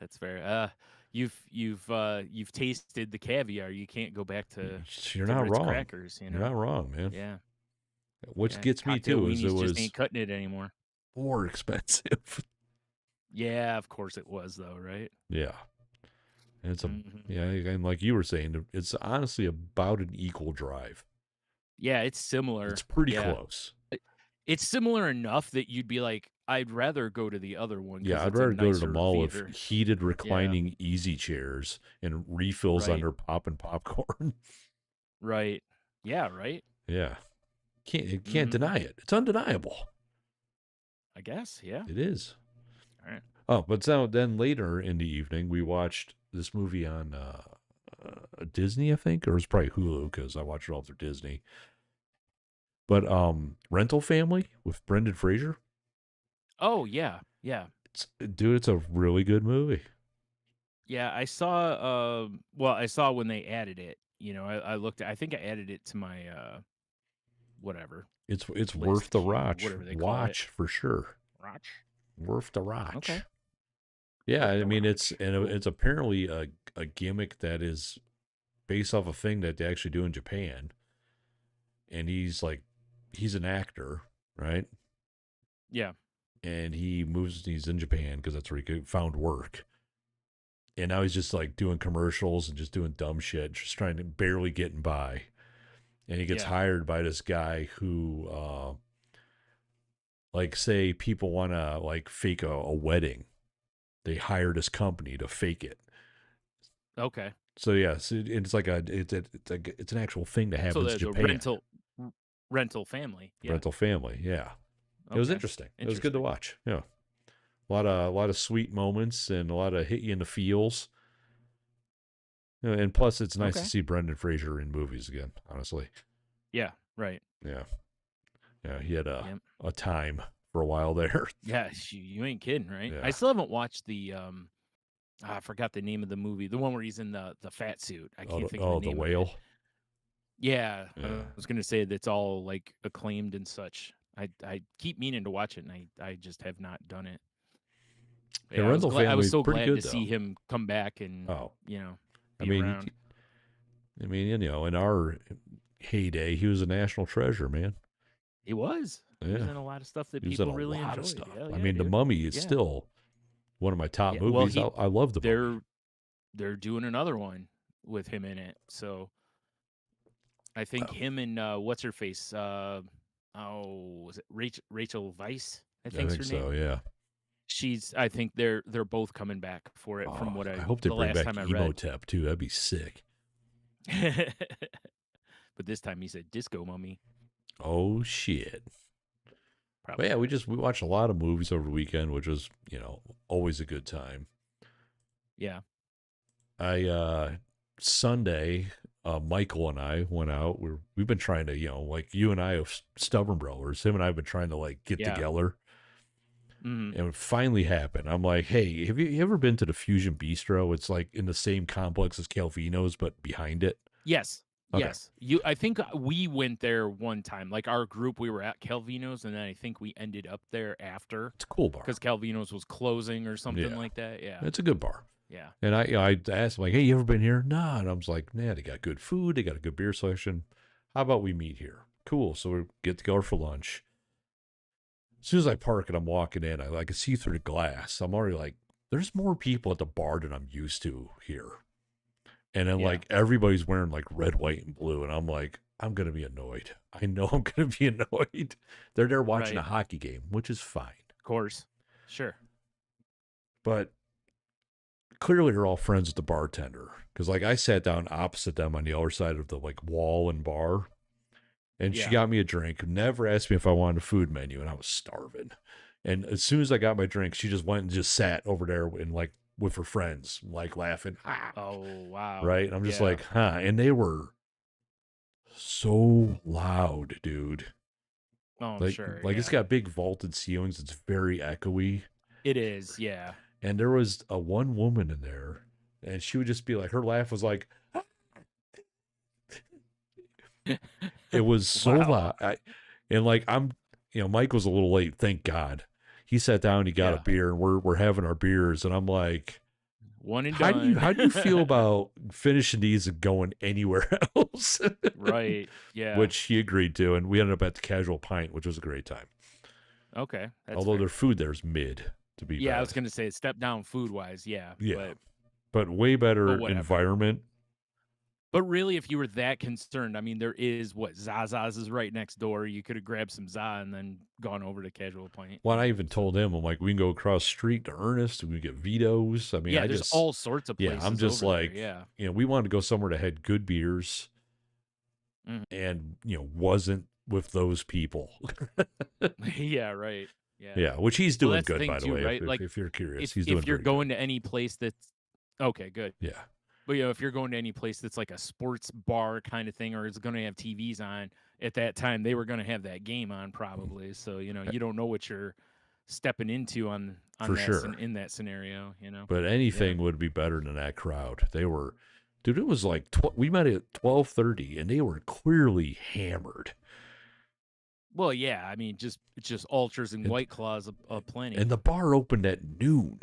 That's fair. You've tasted the caviar. You can't go back it. You're to not Ritz wrong. crackers, You're not wrong, man. Yeah. What Yeah. gets me Cocktail too is it weenies just was ain't cutting it anymore. more expensive. Yeah, of course it was though, right? Yeah. And Mhm. and like you were saying, it's honestly about an equal drive. Yeah, it's similar. It's pretty Yeah. close. It's similar enough that you'd be like, I'd rather go to the other one Yeah, because I'd it's a rather go to the nicer mall with theater. heated Yeah. reclining easy chairs and refills Right. under popping popcorn. Right. Yeah, right? Yeah. Can't Mhm. deny it. It's undeniable. I guess, yeah. It is. Alright. Oh, but so then later in the evening, we watched this movie on Disney, I think, or it was probably Hulu because I watched it all through Disney. But Rental Family with Brendan Fraser. Oh, yeah, yeah. It's a really good movie. Yeah, I saw, well, I saw when they added it, I looked I think I added it to my, whatever, It's worth list the queue, watch. whatever they call it. Watch for sure. Watch? Worth the Okay. watch. Yeah, Worth I the mean watch. Cool. it's apparently a gimmick that is based off a thing that they actually do in Japan. And he's an actor, right? Yeah. And he's in Japan because that's where found work. And now he's just like doing commercials and just doing dumb shit, just trying to barely getting by. And he gets Yeah. hired by this guy who like say people want to like fake a wedding. They hired his company to fake it. Okay. So yes, it's like it's an actual thing that So happens in there's a Japan. rental family. Yeah. Rental family, yeah. It was Okay. interesting. It was good to Interesting. watch. Yeah, a lot of sweet moments and a lot of hit you in the feels. And plus, it's nice to Okay. see Brendan Fraser in movies again. Honestly, Yeah, right. yeah, yeah. He had Yep. a time for a while there. Yeah, you ain't kidding, right? I Yeah. still haven't watched the, I forgot the name of the movie, the one where he's in the fat suit. I can't think of the The name of it. whale. Yeah, I Yeah. was gonna say that's all, like, acclaimed and such. I keep meaning to watch it, and I just have not done it. Yeah, Yeah, Rental I was Family, so pretty glad to good see though. him come back and, Oh, I be mean, around. in our heyday, he was a national treasure, man. He was. He was Yeah, in a lot of stuff that he was in people a really lot of enjoyed. stuff. Hell I yeah, mean, The dude. Mummy is Yeah. still one of my top Yeah, well, movies. I love The Mummy. they're doing another one with him in it, so I think Oh, him and, what's her face, was it Rachel Weisz, I I think's think her so. name? Yeah. I think they're both coming back for it from Oh, what I hope they the bring last back time I read. Emotep too. That'd be sick. But this time he said Disco Mummy, Oh shit. But probably yeah, not. we watched a lot of movies over the weekend, which was always a good time. Yeah. I Sunday, Michael and I went out. We've been trying to like you and I have stubborn brothers. Him and I have been trying to like get Yeah. together, Mhm. and it finally happened. I'm like, hey, have you ever been to the Fusion Bistro? It's like in the same complex as Calvino's, but behind it. Yes. Okay, Yes. I think we went there one time. Like our group, we were at Calvino's, and then I think we ended up there after it's a cool bar. because Calvino's was closing or something Yeah, like that. Yeah. it's a good bar. Yeah. And I asked him like, hey, you ever been here? Nah. And I was like, nah, they got good food. They got a good beer selection. How about we meet here? Cool. So we get together for lunch. As soon as I park and I'm walking in, I can see through the glass. I'm already like, there's more people at the bar than I'm used to here. And then Yeah. like everybody's wearing like red, white, and blue. And I'm like, I'm gonna be annoyed. I know I'm gonna be annoyed. They're there watching Right. a hockey game, which is fine. Of course. Sure. But clearly are all friends with the bartender. Because, like, I sat down opposite them on the other side of the, like, wall and bar. And she got me a drink, never asked me if I wanted a food menu, and I was starving. And as soon as I got my drink, she just went and just sat over there and, like, with her friends, like, laughing. Ah! Oh, wow. Right? And I'm just like, huh. And they were so loud, dude. Oh, I'm Like, sure. it's got big vaulted ceilings. It's very echoey. It is, yeah. And there was a one woman in there, and she would just be like, her laugh was like, ah! It was so loud. And like, Mike was a little late, thank God. He sat down, he got a beer, and we're having our beers, and I'm like, one and how done. do you feel about finishing these and going anywhere else? Right. Yeah. Which he agreed to, and we ended up at the Casual Pint, which was a great time. Okay. Although fair. Their food there is mid, to be bad. I was gonna say step down food wise, yeah. But way better environment. But really, if you were that concerned, I mean, there is Zaza's is right next door. You could have grabbed some Za and then gone over to Casual Pint. Well, I even told him, I'm like, we can go across the street to Ernest and we get Vito's. I mean, there's all sorts of places. I'm just like, there, we wanted to go somewhere that had good beers and, wasn't with those people. Yeah, right. Yeah, which he's doing good, by the way, right? if you're curious. He's doing if you're going to any place that's okay, good. Yeah. But, if you're going to any place that's like a sports bar kind of thing or it's going to have TVs on, at that time they were going to have that game on probably. So, you don't know what you're stepping into on For that, sure. in that scenario, But anything would be better than that crowd. They were, dude, it was like, we met at 12:30 and they were clearly hammered. Well, yeah, I mean, just ultras and White Claws plenty. And the bar opened at noon.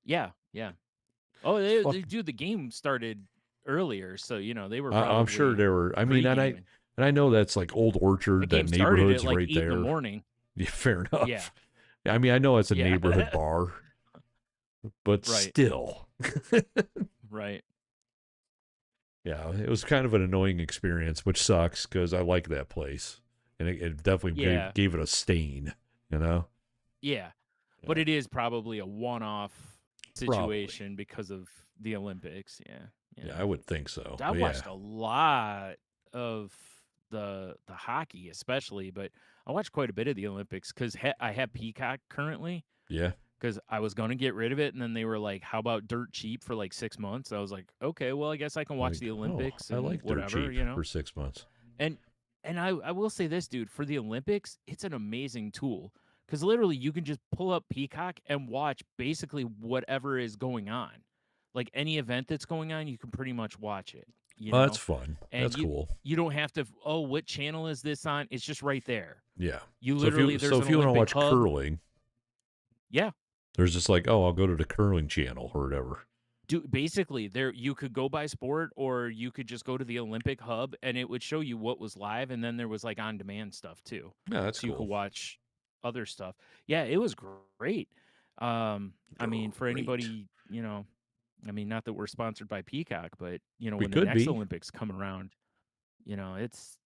Yeah. Oh, the game started earlier, so they were. I'm sure there were. I mean, and I know that's like Old Orchard, that neighborhood's at, right 8 there. In the morning. Yeah, fair enough. Yeah. I mean, I know it's a neighborhood bar, but still. Right. Yeah, it was kind of an annoying experience, which sucks because I like that place, and it definitely gave it a stain, Yeah, but it is probably a one-off situation because of the Olympics. Yeah, I would think so. I watched a lot of the hockey, especially, but I watched quite a bit of the Olympics because I have Peacock currently. Yeah. Because I was going to get rid of it, and then they were like, how about dirt cheap for like 6 months? I was like, okay, well, I guess I can watch the Olympics and I like whatever, dirt cheap for 6 months. And I will say this, dude, for the Olympics, it's an amazing tool. Because literally you can just pull up Peacock and watch basically whatever is going on. Like any event that's going on, you can pretty much watch it. That's fun. And that's cool. You don't have to, what channel is this on? It's just right there. Yeah. You literally, so if you want to watch curling. Yeah. There's just like, I'll go to the curling channel or whatever. Basically, you could go by sport or you could just go to the Olympic hub and it would show you what was live. And then there was like on-demand stuff too. Yeah, that's cool. You could watch other stuff. Yeah, it was great. I mean, for anybody, I mean, not that we're sponsored by Peacock, but when the next Olympics come around, it's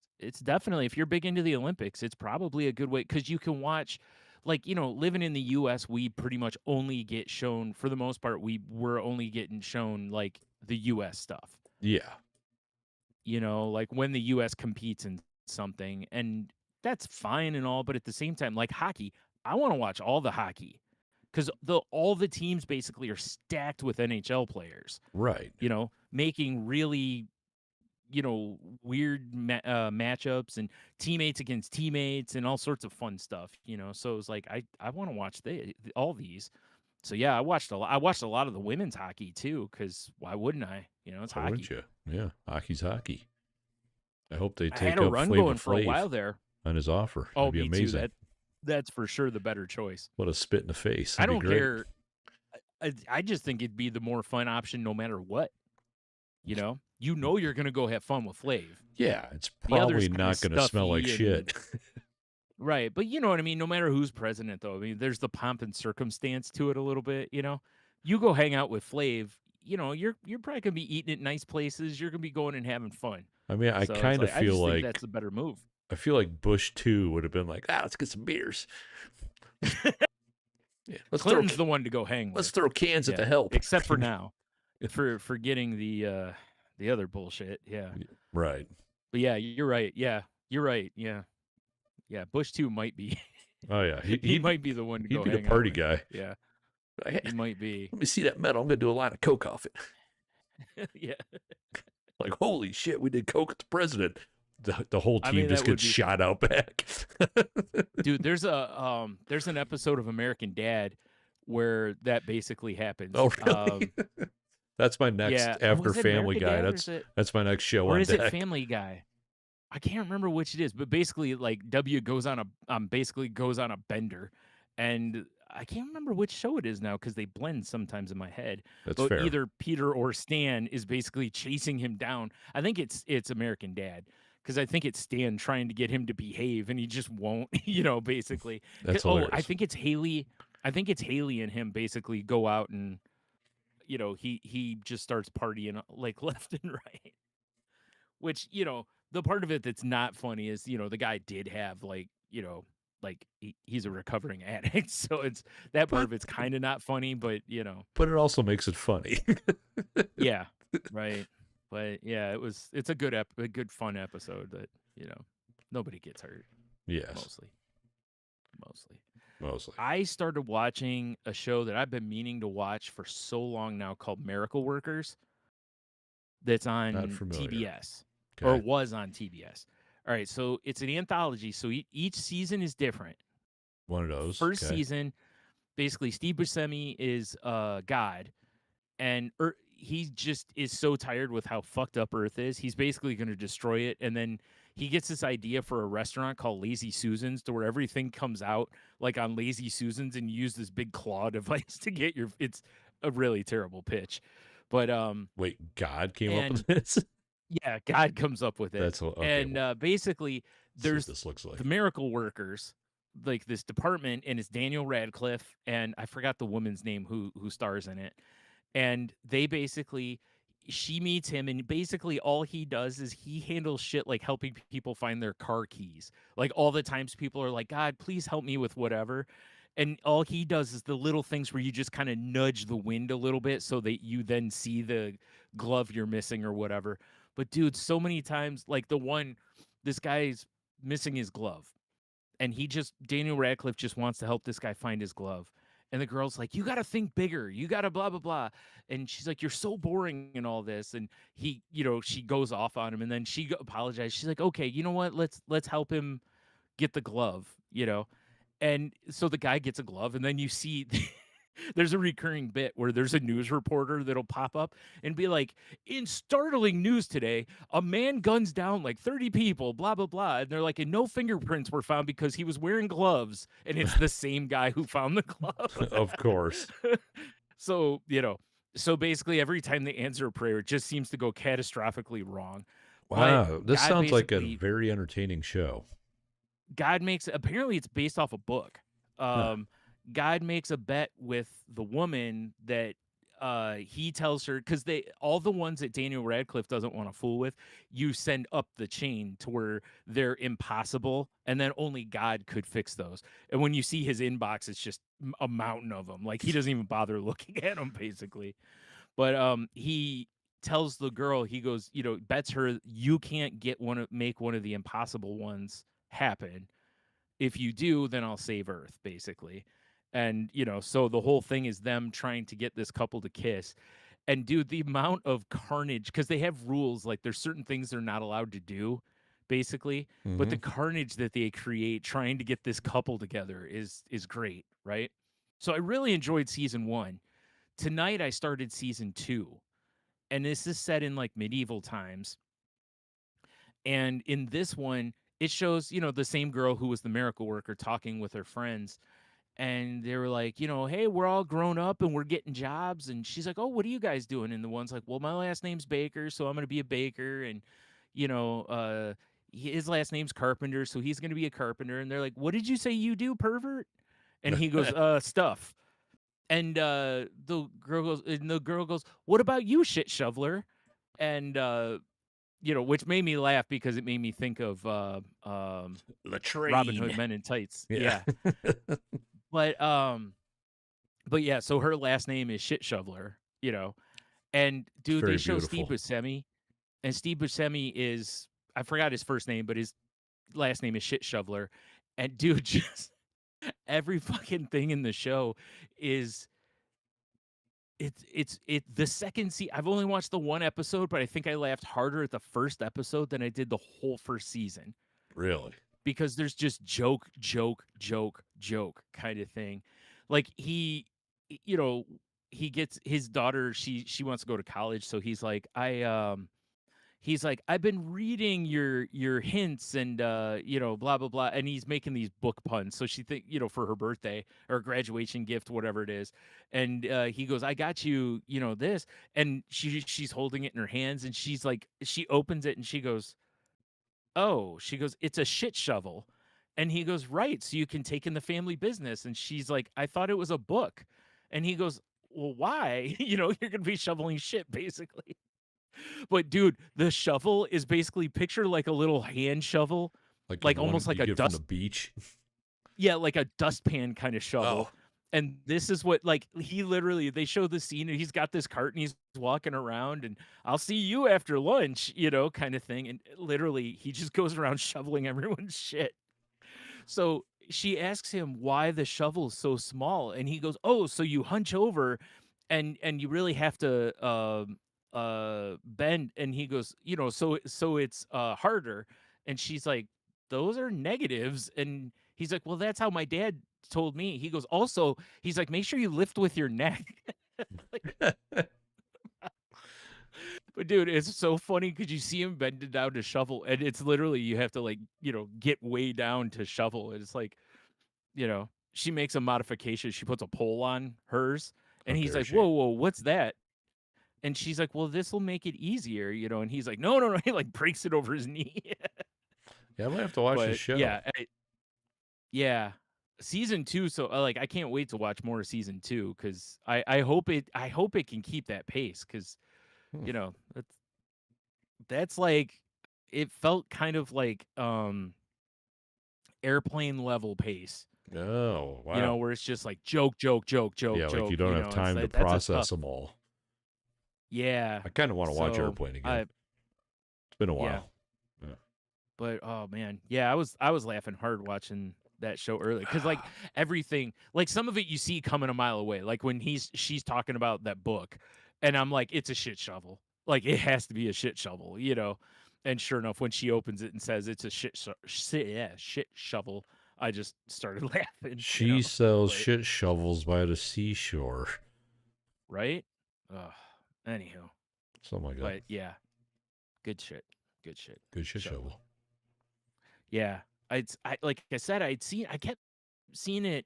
definitely, if you're big into the Olympics, it's probably a good way because you can watch. Like, living in the U.S., we pretty much only get shown, for the most part, we're only getting shown, like, the U.S. stuff. Yeah. Like, when the U.S. competes in something, and that's fine and all, but at the same time, like hockey, I want to watch all the hockey. Because all the teams basically are stacked with NHL players. Right. Making really weird matchups and teammates against teammates and all sorts of fun stuff, so it was like I want to watch all these. So yeah, I watched a lot of the women's hockey too, because why wouldn't I? It's hockey. Wouldn't you? Yeah, hockey's hockey. I hope they take I had a run going for a while there on his offer. Oh, That'd be amazing. Too. That's for sure the better choice. What a spit in the face. I don't care. I just think it'd be the more fun option no matter what. You're going to go have fun with Flav. Yeah, it's probably not going to smell like shit. Right, but you know what I mean? No matter who's president, though, I mean, there's the pomp and circumstance to it a little bit, You go hang out with Flav, you're probably going to be eating at nice places. You're going to be going and having fun. I mean, I kind of feel like that's a better move. I feel like Bush 2 would have been like, let's get some beers. Yeah, Clinton's the one to go hang with. Let's throw cans at the help. Except for now. For getting the other bullshit. Yeah. Right. But yeah, you're right. Yeah. You're right. Yeah. Yeah. Bush 2 might be. Oh yeah. He might be the one to go hang hang the party out guy. with. Yeah. He might be. Let me see that medal. I'm gonna do a line of coke off it. Yeah. Like, holy shit, we did coke at the president. The whole team just gets shot out back. Dude, there's an episode of American Dad where that basically happens. Oh, really? That's my next after Family Guy. That's my next show. Or is it Family Guy? I can't remember which it is, but basically, like W goes on a bender, and I can't remember which show it is now because they blend sometimes in my head. That's fair. Either Peter or Stan is basically chasing him down. I think it's American Dad. Because I think it's Stan trying to get him to behave, and he just won't. Basically. That's hilarious. I think it's Haley. I think it's Haley and him basically go out and, he just starts partying like left and right. Which the part of it that's not funny is the guy did have he's a recovering addict, so it's that part of it's kind of not funny, but But it also makes it funny. Yeah. Right. But yeah, it's a good fun episode that, nobody gets hurt. Yes. Mostly. I started watching a show that I've been meaning to watch for so long now called Miracle Workers. That's on TBS. Okay. Or was on TBS. All right, so it's an anthology, so each season is different. One of those. First season, basically Steve Buscemi is God, and he just is so tired with how fucked up Earth is. He's basically going to destroy it. And then he gets this idea for a restaurant called Lazy Susan's, to where everything comes out like on Lazy Susan's, and you use this big claw device to get it's a really terrible pitch. But wait, God came up with this? Yeah, God comes up with it. That's okay, and basically there's this looks like the Miracle Workers, like this department, and it's Daniel Radcliffe, and I forgot the woman's name who stars in it. And she meets him, and basically all he does is he handles shit like helping people find their car keys. Like all the times people are like, God, please help me with whatever. And all he does is the little things where you just kind of nudge the wind a little bit so that you then see the glove you're missing or whatever. But dude, so many times, like this guy's missing his glove, and Daniel Radcliffe just wants to help this guy find his glove. And the girl's like, you got to think bigger. You got to blah, blah, blah. And she's like, you're so boring and all this. And he, she goes off on him, and then she apologizes. She's like, okay, you know what? Let's help him get the glove, And so the guy gets a glove, and then you see there's a recurring bit where there's a news reporter that'll pop up and be like, in startling news today, a man guns down like 30 people, blah, blah, blah. And they're like, and no fingerprints were found because he was wearing gloves. And it's the same guy who found the glove. Of course. So, so basically every time they answer a prayer, it just seems to go catastrophically wrong. Wow. This sounds like a very entertaining show. Apparently it's based off a book. God makes a bet with the woman that he tells her, because all the ones that Daniel Radcliffe doesn't want to fool with, you send up the chain to where they're impossible, and then only God could fix those. And when you see his inbox, it's just a mountain of them. Like he doesn't even bother looking at them, basically. But he tells the girl, he goes, bets her, you can't make one of the impossible ones happen. If you do, then I'll save Earth, basically. And, so the whole thing is them trying to get this couple to kiss. And, dude, the amount of carnage, because they have rules, like there's certain things they're not allowed to do, basically. Mm-hmm. But the carnage that they create trying to get this couple together is great, right? So I really enjoyed season 1. Tonight I started season 2. And this is set in like medieval times. And in this one, it shows, the same girl who was the miracle worker talking with her friends. And they were like, hey, we're all grown up and we're getting jobs. And she's like, oh, what are you guys doing? And the one's like, well, my last name's Baker, so I'm going to be a baker. And, his last name's Carpenter, so he's going to be a carpenter. And they're like, what did you say you do, pervert? And he goes, stuff. And the girl goes, what about you, shit shoveler? And, which made me laugh because it made me think of Latrine. Robin Hood Men in Tights. Yeah. But But yeah, so her last name is Shit Shoveler, and It's dude, they very show Steve beautiful. Buscemi, and Steve Buscemi is I forgot his first name, but his last name is Shit Shoveler, and dude, just every fucking thing in the show is the second I've only watched the one episode, but I think I laughed harder at the first episode than I did the whole first season Really? because there's just joke, joke, joke, joke kind of thing. Like you know, he gets his daughter, she wants to go to college, so he's like, "I've been reading your hints and, blah, blah, blah," and he's making these book puns, so she for her birthday or graduation gift, whatever it is, and, he goes, "I got you, this," and she's holding it in her hands, and she's like she opens it, and she goes, "Oh," she goes, "It's a shit shovel," and he goes, "Right, so you can take in the family business," and she's like, "I thought it was a book," and he goes, "Well, why?" You're gonna be shoveling shit, basically. But dude, the shovel is basically picture like a little hand shovel, Like like one almost like you a get from the dust beach? yeah, like a dustpan kind of Oh, shovel. And this is what like he literally they show the scene and he's got this cart and he's walking around and I'll see you after lunch, kind of thing. And literally he just goes around shoveling everyone's shit. So she asks him why the shovel's so small, and he goes, "Oh, so you hunch over, and you really have to bend." And he goes, "So it's harder." And she's like, "Those are negatives." And he's like, "Well, that's how my dad told me." He goes, "Also, he's like, make sure you lift with your neck." Like, but dude, it's so funny because you see him bending down to shovel, and it's literally you have to like get way down to shovel. And it's like she makes a modification. She puts a pole on hers, how and he's dare like, she? "Whoa, whoa, what's that?" And she's like, "Well, this will make it easier, And he's like, "No, no, no!" He like breaks it over his knee. Yeah, I might have to watch this But show. yeah, season two. So like, I can't wait to watch more of season two because I hope it can keep that pace because Hmm. that's like it felt kind of like airplane level pace. Oh, wow. Where it's just like joke, joke, joke, joke, Yeah, like you joke. don't have It's time to like that's a process tough. them all. Yeah. I kind of want to watch So Airplane again. I It's been a yeah, while. Yeah. but oh man, yeah, I was laughing hard watching that show early because like everything, like some of it you see coming a mile away, like when she's talking about that book, and I'm like, it's a shit shovel, like it has to be a shit shovel. And sure enough, when she opens it and says it's a shit shovel, I just started laughing. She sells But shit shovels by the seashore. right, uh, anywho, Something like that. but yeah, good shit, good shit Good shit show. shovel. Yeah. I like I said, I kept seeing it,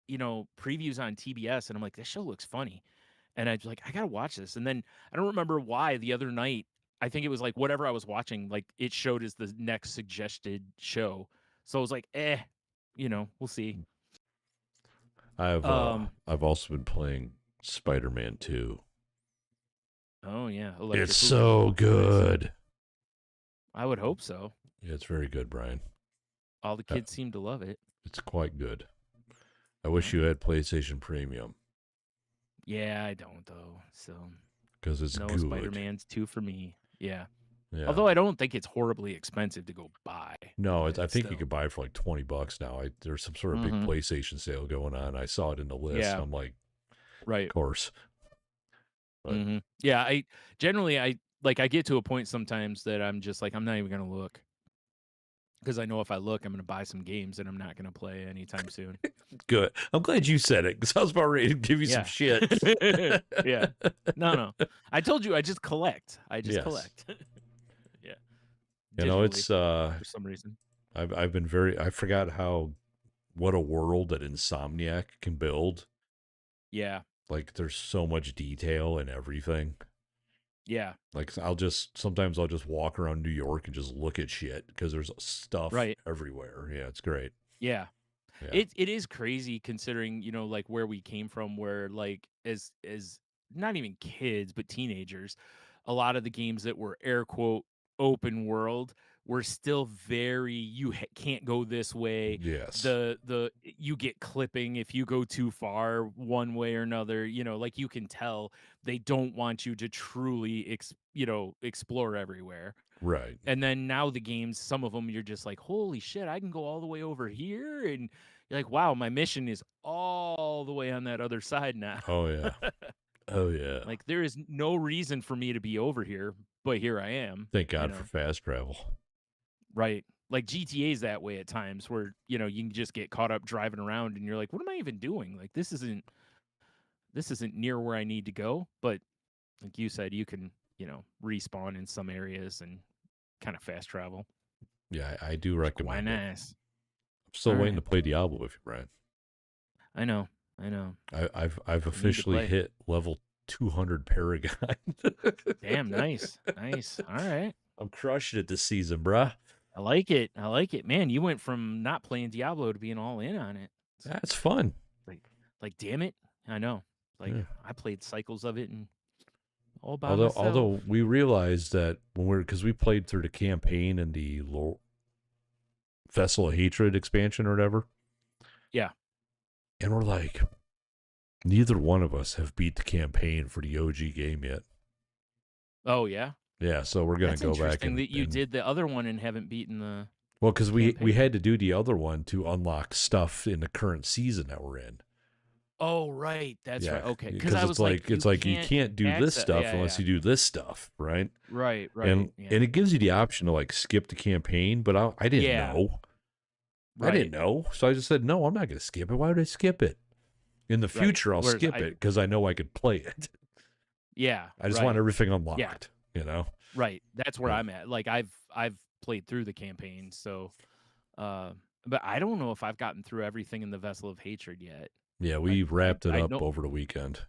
previews on TBS, and I'm like, this show looks funny. And I was like, I gotta watch this. And then I don't remember why the other night, I think it was like whatever I was watching, like it showed as the next suggested show. So I was like, we'll see. Um, I've also been playing Spider-Man 2. oh yeah, It's Electric Boogaloo. so Nice. good. I would hope so. Yeah, it's very good, Brian. All the Uh, kids seem to love it. It's quite good. I wish Well, you had PlayStation Premium yeah, I don't though. So because it's no good. Spider-Man's 2 for me. Yeah. Yeah. Although I don't think it's horribly expensive to go buy, No, but I think you still. could buy it for like $20 now. There's some sort of big Mhm. PlayStation sale going on. I saw it in the list. Yeah, I'm like, of right. course. But Mhm. Yeah, I get to a point sometimes that I'm just like, I'm not even gonna look because I know if I look, I'm gonna buy some games that I'm not gonna play anytime soon. good. I'm glad you said it because I was about ready to give you some Yeah. shit. Yeah. No, no. I told you I just collect. I just Yes. collect. Yeah. It's Digitally for some reason. I've been very I forgot how what a world that Insomniac can build. Yeah. Like there's so much detail in everything. Yeah. Like sometimes I'll just walk around New York and just look at shit because there's stuff Right. everywhere. Yeah, it's great. Yeah. Yeah. It is crazy considering, like where we came from where like as not even kids, but teenagers, a lot of the games that were air quote open world we're still very can't go this way. Yes. You get clipping if you go too far one way or another. Like you can tell they don't want you to truly explore everywhere. Right. And then now the games, some of them you're just like, holy shit, I can go all the way over here, and you're like, wow, my mission is all the way on that other side now. Oh yeah. Oh yeah. Like there is no reason for me to be over here, but here I am. Thank God for fast travel. Right. Like GTA's that way at times where, you can just get caught up driving around and you're like, what am I even doing? Like this isn't near where I need to go. But like you said, you can, respawn in some areas and kind of fast travel. Yeah, I do recommend it. Nice. I'm still waiting to play Diablo with you, Brian. I know. I've officially hit level 200 Paragon. Damn, nice. All right. I'm crushing it this season, bruh. I like it. Man, you went from not playing Diablo to being all in on it. That's fun. Like damn it. I know. Like I played cycles of it and all by myself. myself. Although we realized that because we played through the campaign and the Vessel of Hatred expansion or whatever. Yeah. And we're like, neither one of us have beat the campaign for the OG game yet. Oh, yeah? Yeah, so we're going to go back. And that you did the other one and haven't beaten the Well, because we had to do the other one to unlock stuff in the current season that we're in. Oh, right. That's right. Okay. Because I was you can't do this stuff unless you do this stuff, right? Right. And it gives you the option to skip the campaign, but I didn't know. Right. I didn't know. So I just said, no, I'm not going to skip it. Why would I skip it? In the future, I'll skip it because I know I could play it. Yeah. I just want everything unlocked, Right. That's where I'm at. Like I've played through the campaign, so but I don't know if I've gotten through everything in the Vessel of Hatred yet. Yeah, we wrapped it up over the weekend.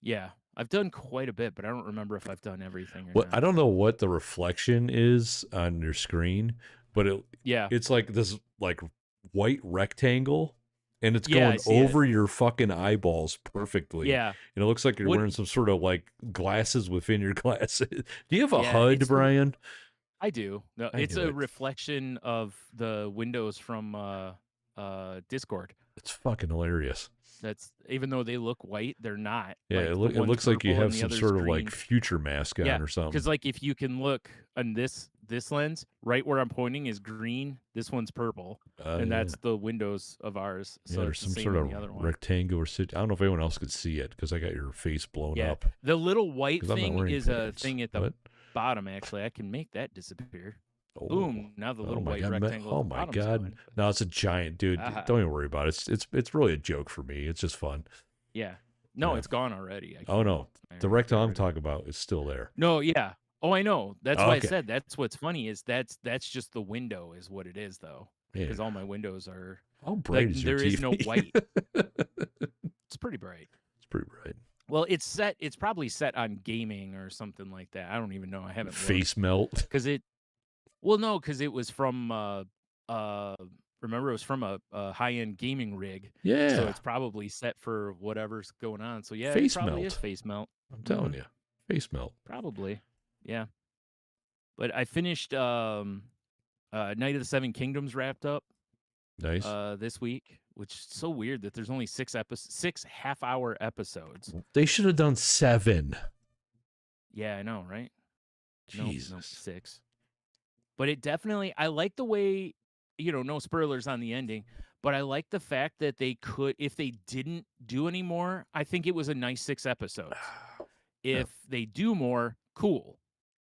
Yeah. I've done quite a bit, but I don't remember if I've done everything or not. I don't know what the reflection is on your screen, but it's like this white rectangle, and it's going over your fucking eyeballs perfectly. Yeah. And it looks like you're wearing some sort of glasses within your glasses. Do you have a HUD, Brian? I do. No, it's a reflection of the windows from Discord. It's fucking hilarious. That's even though they look white, they're not. Yeah, it looks like you have some sort of future mask on or something. Because if you can look on this lens, right where I'm pointing is green. This one's purple, and that's the windows of ours. So there's some sort of rectangular. I don't know if anyone else could see it because I got your face blown up. The little white thing is a thing at the bottom. Actually, I can make that disappear. Oh. Boom! Now the little white rectangle. Oh my god! No, it's a giant, dude. Don't even worry about it. It's really a joke for me. It's just fun. Yeah. No, it's gone already. Oh no, the rectangle I'm talking about is still there. No, yeah. Oh, I know. That's why I said that's what's funny is that's just the window is what it is though. Because all my windows are. How bright is your TV? There is no white. It's pretty bright. It's pretty bright. Well, it's probably set on gaming or something like that. I don't even know. I haven't face melt because it. Well, no, because it was from remember it was from a high-end gaming rig. Yeah. So it's probably set for whatever's going on. So yeah, face it probably melt. is face melt. I'm telling you, face melt. Probably, yeah. But I finished Night of the Seven Kingdoms wrapped up. Nice. This week, which is so weird that there's only 6 half-hour episodes. They should have done 7. Yeah, I know, right? Jesus. No, 6. But it definitely, I like the way, no spoilers on the ending, but I like the fact that they could, if they didn't do any more, I think it was a nice 6 episodes. If they do more, cool.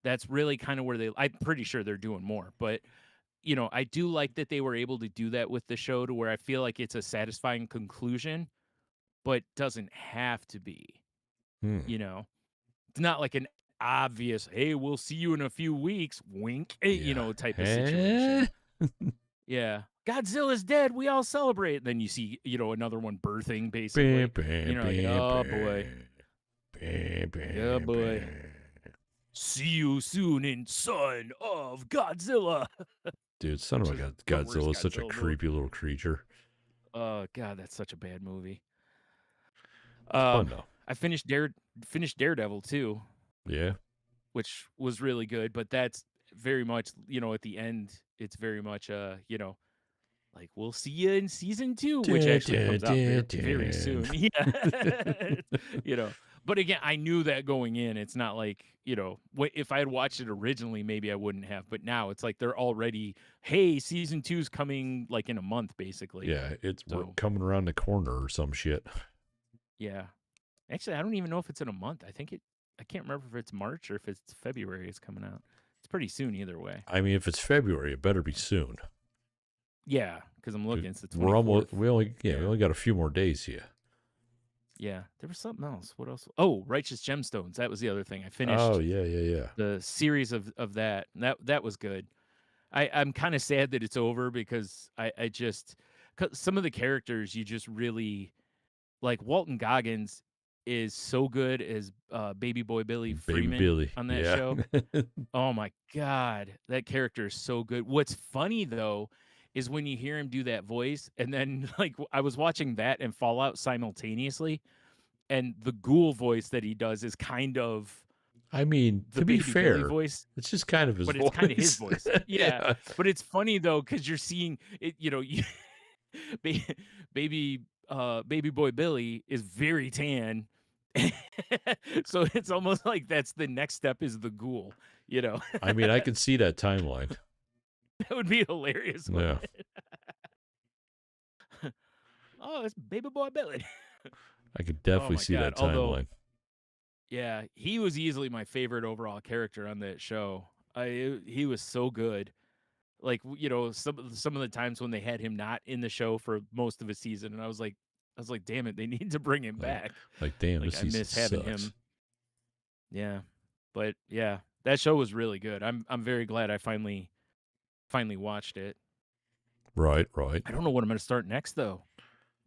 That's really kind of where I'm pretty sure they're doing more. But, I do like that they were able to do that with the show to where I feel like it's a satisfying conclusion, but doesn't have to be. It's not like an obvious, hey, we'll see you in a few weeks, wink, type of situation. Yeah. Godzilla's dead. We all celebrate. Then you see, another one birthing, basically. Oh, boy. Yeah, boy. See you soon in Son of Godzilla. Dude, Son of Godzilla is such a creepy little creature. Oh, God, that's such a bad movie. Fun, though. I finished Daredevil, too. Yeah. Which was really good, but that's very much, at the end, it's very much, like, we'll see you in season 2, which actually comes out very, very soon. Yeah. But again, I knew that going in. It's not like, if I had watched it originally, maybe I wouldn't have. But now it's like they're already, hey, season 2's coming like in a month, basically. Yeah, we're coming around the corner or some shit. Yeah. Actually, I don't even know if it's in a month. I can't remember if it's March or if it's February it's coming out. It's pretty soon either way. I mean, if it's February, it better be soon. Yeah, because I'm looking. It's the 24th. We're almost. We only got a few more days here. Yeah, there was something else. What else? Oh, Righteous Gemstones. That was the other thing. I finished. Oh yeah. The series of that. That was good. I'm kind of sad that it's over because I just, cause some of the characters you just really like. Walton Goggins is so good as Baby Boy Billy Freeman on that show. Oh my God, that character is so good. What's funny though is when you hear him do that voice, and then like I was watching that and Fallout simultaneously, and the ghoul voice that he does is kind of. I mean, to be fair, voice. It's just kind of his voice. But it's kind of his voice. Yeah. But it's funny though, because you're seeing it, baby boy Billy is very tan. So it's almost like that's the next step is the ghoul, I mean, I can see that timeline. That would be hilarious. Yeah. Oh, it's baby boy Billy. I could definitely see that timeline. Yeah, he was easily my favorite overall character on that show. He was so good. Like, some of the times when they had him not in the show for most of a season, and I was like, damn it, they need to bring him back. Like, damn, this season miss having sucks. him. Yeah, but yeah, that show was really good. I'm very glad I finally watched it. Right. I don't know what I'm going to start next though.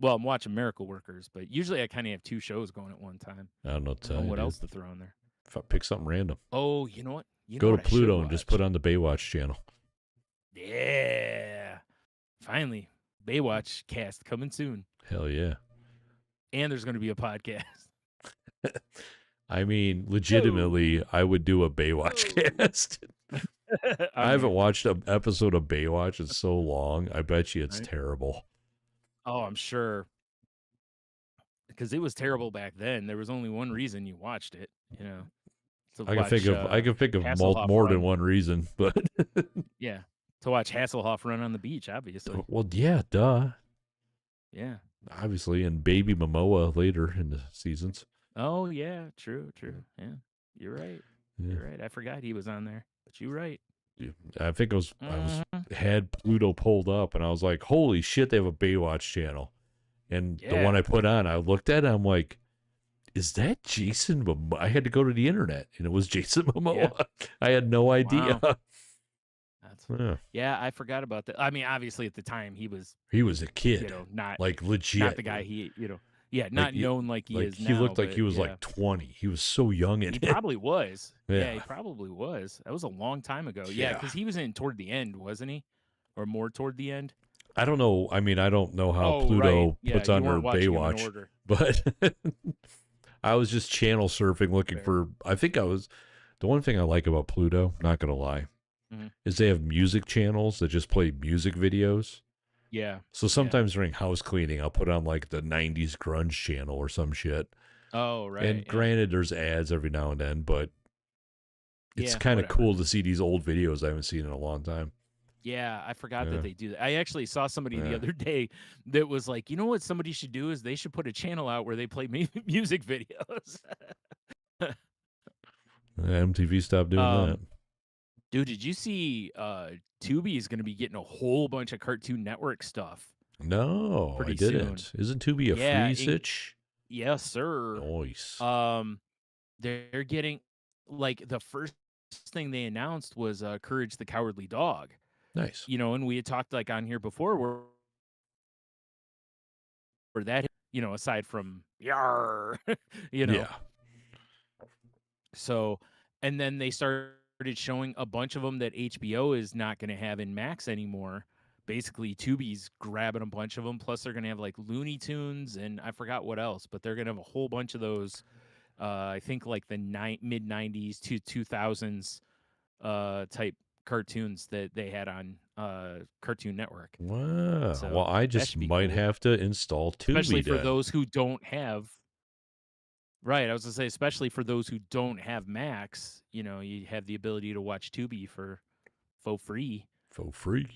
Well, I'm watching Miracle Workers, but usually I kind of have 2 shows going at one time. I don't know what else to throw in there. If I pick something random. Oh, you know what? Go to Pluto and just put on the Baywatch channel. Yeah. Finally, Baywatch cast coming soon. Hell yeah. And there's going to be a podcast. I mean, legitimately, I would do a Baywatch cast. I haven't watched an episode of Baywatch in so long. I bet you it's terrible. Oh, I'm sure. Because it was terrible back then. There was only one reason you watched it, I can think of more than one reason, but yeah, to watch Hasselhoff run on the beach, obviously. Well, yeah, duh. Yeah, obviously, and Baby Momoa later in the seasons. Oh yeah, true. Yeah, you're right. Yeah. You're right. I forgot he was on there, but you're right. I think I had Pluto pulled up, and I was like, "Holy shit, they have a Baywatch channel." And the one I put on, I looked at it, and I'm like, "Is that Jason Momoa?" I had to go to the internet, and it was Jason Momoa. Yeah. I had no idea. Wow. I forgot about that. I mean, obviously at the time he was a kid, not like legit, not the guy he, not known like he is now. He looked like he was like 20. He was so young, and he probably was. Yeah, he probably was. That was a long time ago. Yeah, because he was in toward the end, wasn't he, or more toward the end? I don't know. I mean, I don't know how Pluto puts on her Baywatch, but I was just channel surfing looking for. I think the one thing I like about Pluto, not gonna lie, is they have music channels that just play music videos. Yeah. So sometimes during house cleaning, I'll put on like the 90s grunge channel or some shit. Oh, right. And granted, there's ads every now and then, but it's kind of cool to see these old videos I haven't seen in a long time. Yeah, I forgot that they do that. I actually saw somebody the other day that was like, you know what somebody should do is they should put a channel out where they play music videos. MTV stopped doing that. Dude, did you see Tubi is going to be getting a whole bunch of Cartoon Network stuff? No, I didn't. Soon. Isn't Tubi a free sitch? Yes, sir. Nice. They're getting, like, the first thing they announced was Courage the Cowardly Dog. Nice. And we had talked like on here before where that, aside from Yar, Yeah. So, and then they started showing a bunch of them that HBO is not going to have in Max anymore. Basically, Tubi's grabbing a bunch of them. Plus, they're going to have like Looney Tunes and I forgot what else, but they're going to have a whole bunch of those. I think like the mid 90s to 2000s type cartoons that they had on Cartoon Network. Wow. So Well, I that just should be might cool, have to install especially Tubi for then. those who don't have. Right, I was gonna say, especially for those who don't have Max, you have the ability to watch Tubi for free. For free.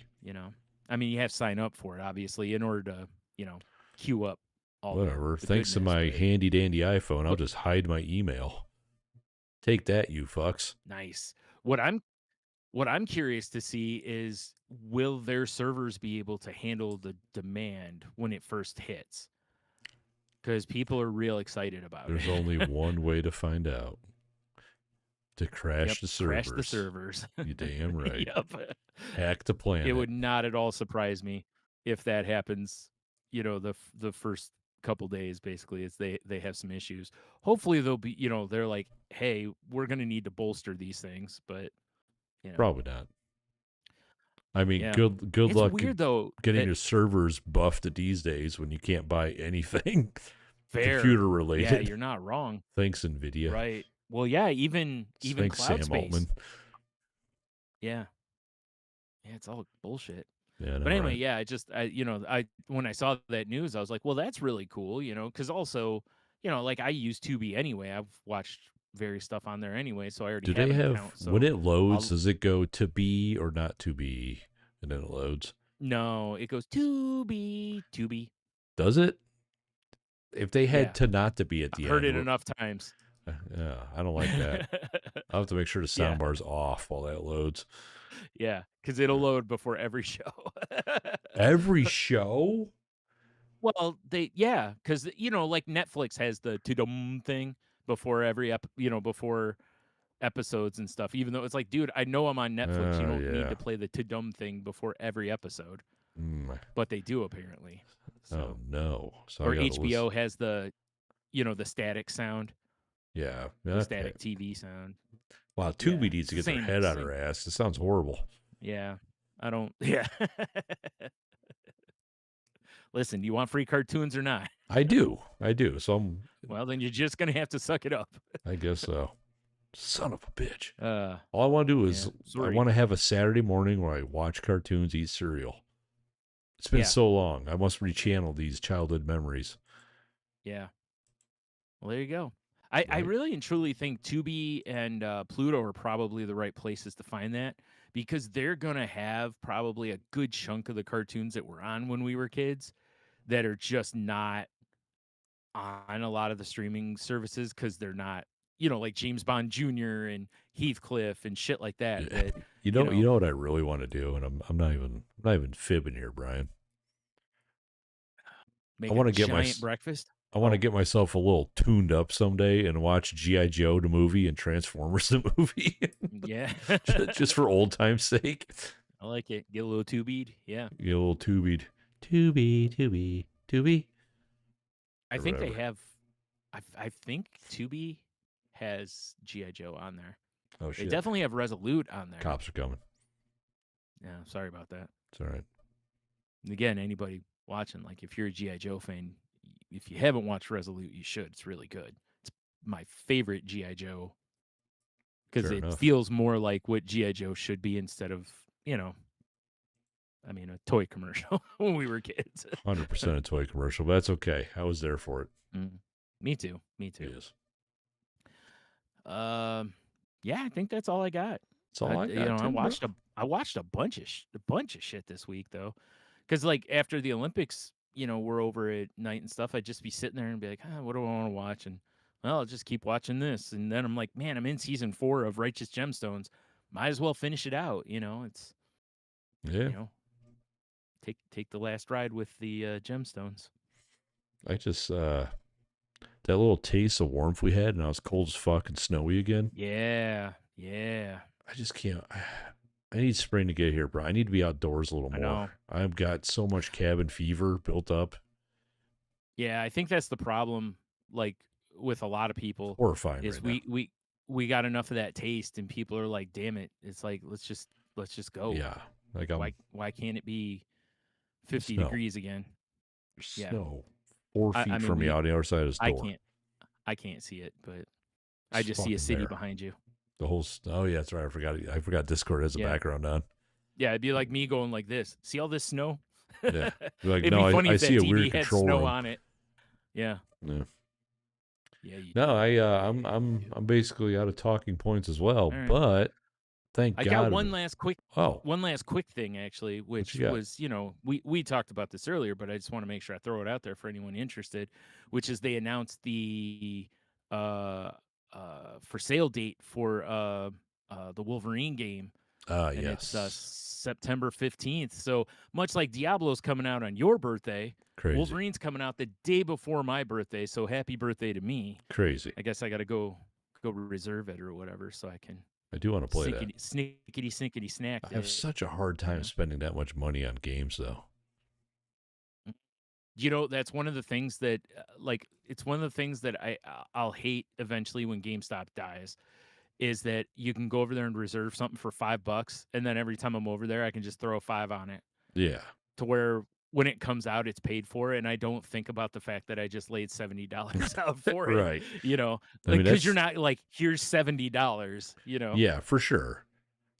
I mean, you have to sign up for it, obviously, in order to, queue up all Whatever. the Thanks to goodness. my handy dandy iPhone, I'll But just hide my email. Take that, you fucks. nice. What I'm curious to see is, will their servers be able to handle the demand when it first hits? Because people are real excited about There's only it. one way to find out. To crash Yep, the crash the servers. servers. You damn right. Yep. Hack the It planet. would not at all surprise me if that happens. The first couple days, basically, is they have some issues. Hopefully, they'll be. They're like, hey, we're gonna need to bolster these things, but Probably not. I mean, yeah, good it's luck weird though getting that your servers buffed these days when you can't buy anything fair. computer Yeah, related. you're not wrong. Thanks, NVIDIA. Right. Well, yeah, even Thanks, cloud Sam space. Altman. Yeah. Yeah, it's all bullshit. Yeah, I know, But anyway, right? yeah, I when I saw that news, I was like, well, that's really cool, because also, like I use Tubi anyway. I've watched various stuff on there anyway, so I already Do have they an have, account. when So it loads, I'll does it go to be or not to be? And then it loads. no, it goes Tubi. Does it? If they had Yeah, to not to be at I've the heard end, it enough times. yeah, I don't like that. I'll have to make sure the Yeah, soundbar's off while that loads. yeah, because it'll load before every show. Every show? Well, because like Netflix has the to-dum thing before every before episodes and stuff. Even though it's like, dude, I know I'm on Netflix. You Oh, don't need yeah. to play the to-dum thing before every episode, Mm. but they do apparently. Oh, So, no. So I or got to listen. HBO has the static sound, Yeah. the Okay. static TV sound. Wow, Yeah, Tubi needs it's to the get their same. head out of Same. her ass. It sounds horrible. Yeah, I don't. Yeah. Listen, do you want free cartoons or not? I do. I do. So Well, then you're just gonna have to suck it up. I guess so. Son of a bitch. Uh, All I want to do yeah. is I Sorry. want to have a Saturday morning where I watch cartoons, eat cereal. It's been Yeah. so long. I must rechannel these childhood memories. Yeah. Well, there you go. I Right? really and truly think Tubi and Pluto are probably the right places to find that, because they're going to have probably a good chunk of the cartoons that were on when we were kids that are just not on a lot of the streaming services because they're not, like James Bond Jr. and Heathcliff and shit like that. Yeah. That, You know what I really want to do, and I'm not even fibbing here, Brian. I make a want to get my giant breakfast. I want to Oh, get myself a little tuned up someday and watch G.I. Joe the movie and Transformers the movie, yeah. just for old time's sake. I like it. Get a little tubied. Yeah. Get a little tubi, I or think they whatever. have. I think Tubi has GI Joe on there. Oh They shit! definitely have Resolute on there. Cops are coming. Yeah, sorry about that. It's all right. And again, anybody watching, like if you're a GI Joe fan, if you haven't watched Resolute, you should. It's really good. It's my favorite GI Joe because Fair it enough. feels more like what GI Joe should be instead of a toy commercial when we were kids. 100% a toy commercial, but that's okay. I was there for it. Mm. Me too. Me too. Yes. Yeah, I think that's all I got. That's all I got I too, bro. watched a bunch of shit this week though, because like after the Olympics, we're over at night and stuff. I'd just be sitting there and be like, what do I want to watch? And well, I'll just keep watching this, and then I'm like, man, I'm in season 4 of Righteous Gemstones. Might as well finish it out. It's Yeah. you know take the last ride with the gemstones. I just that little taste of warmth we had, and I was cold as fuck and snowy again. Yeah, yeah. I just can't. I need spring to get here, bro. I need to be outdoors a little I more. know. I've got so much cabin fever built up. Yeah, I think that's the problem. Like with a lot of It's people, horrifying is right now. we got enough of that taste, and people are like, "Damn it!" It's like let's just go. Yeah, like Why can't it be 50 snow. degrees again? There's Yeah, snow 4 feet I mean from me out the other side of this I door. can't I can't see it, but I It's just see a fucking city there. behind you. The whole. Oh yeah, that's right. I forgot Discord has a background on. Yeah, it'd be like me going like this. See all this snow? Yeah. Like, It'd no, be funny I if see that a TV weird had control snow room. on it. Yeah. Yeah. Yeah, you No, do. I'm basically out of talking points as well, All right. but thank I got God. one last quick thing actually, what which you got? was, we talked about this earlier, but I just want to make sure I throw it out there for anyone interested, which is they announced the uh for sale date for the Wolverine game. And it's Yes. September 15th. So much like Diablo's coming out on your birthday, Crazy. Wolverine's coming out the day before my birthday. So happy birthday to me. Crazy. I guess I got to go reserve it or whatever so I can. I do want to play that. Snickety snack. I have such a hard time spending that much money on games, though. That's one of the things that, it's one of the things that I'll hate eventually when GameStop dies. Is that you can go over there and reserve something for $5, and then every time I'm over there, I can just throw a 5 on it. Yeah. To where when it comes out, it's paid for, and I don't think about the fact that I just laid $70 out for it. Right. Because you're not like, here's $70. Yeah, for sure.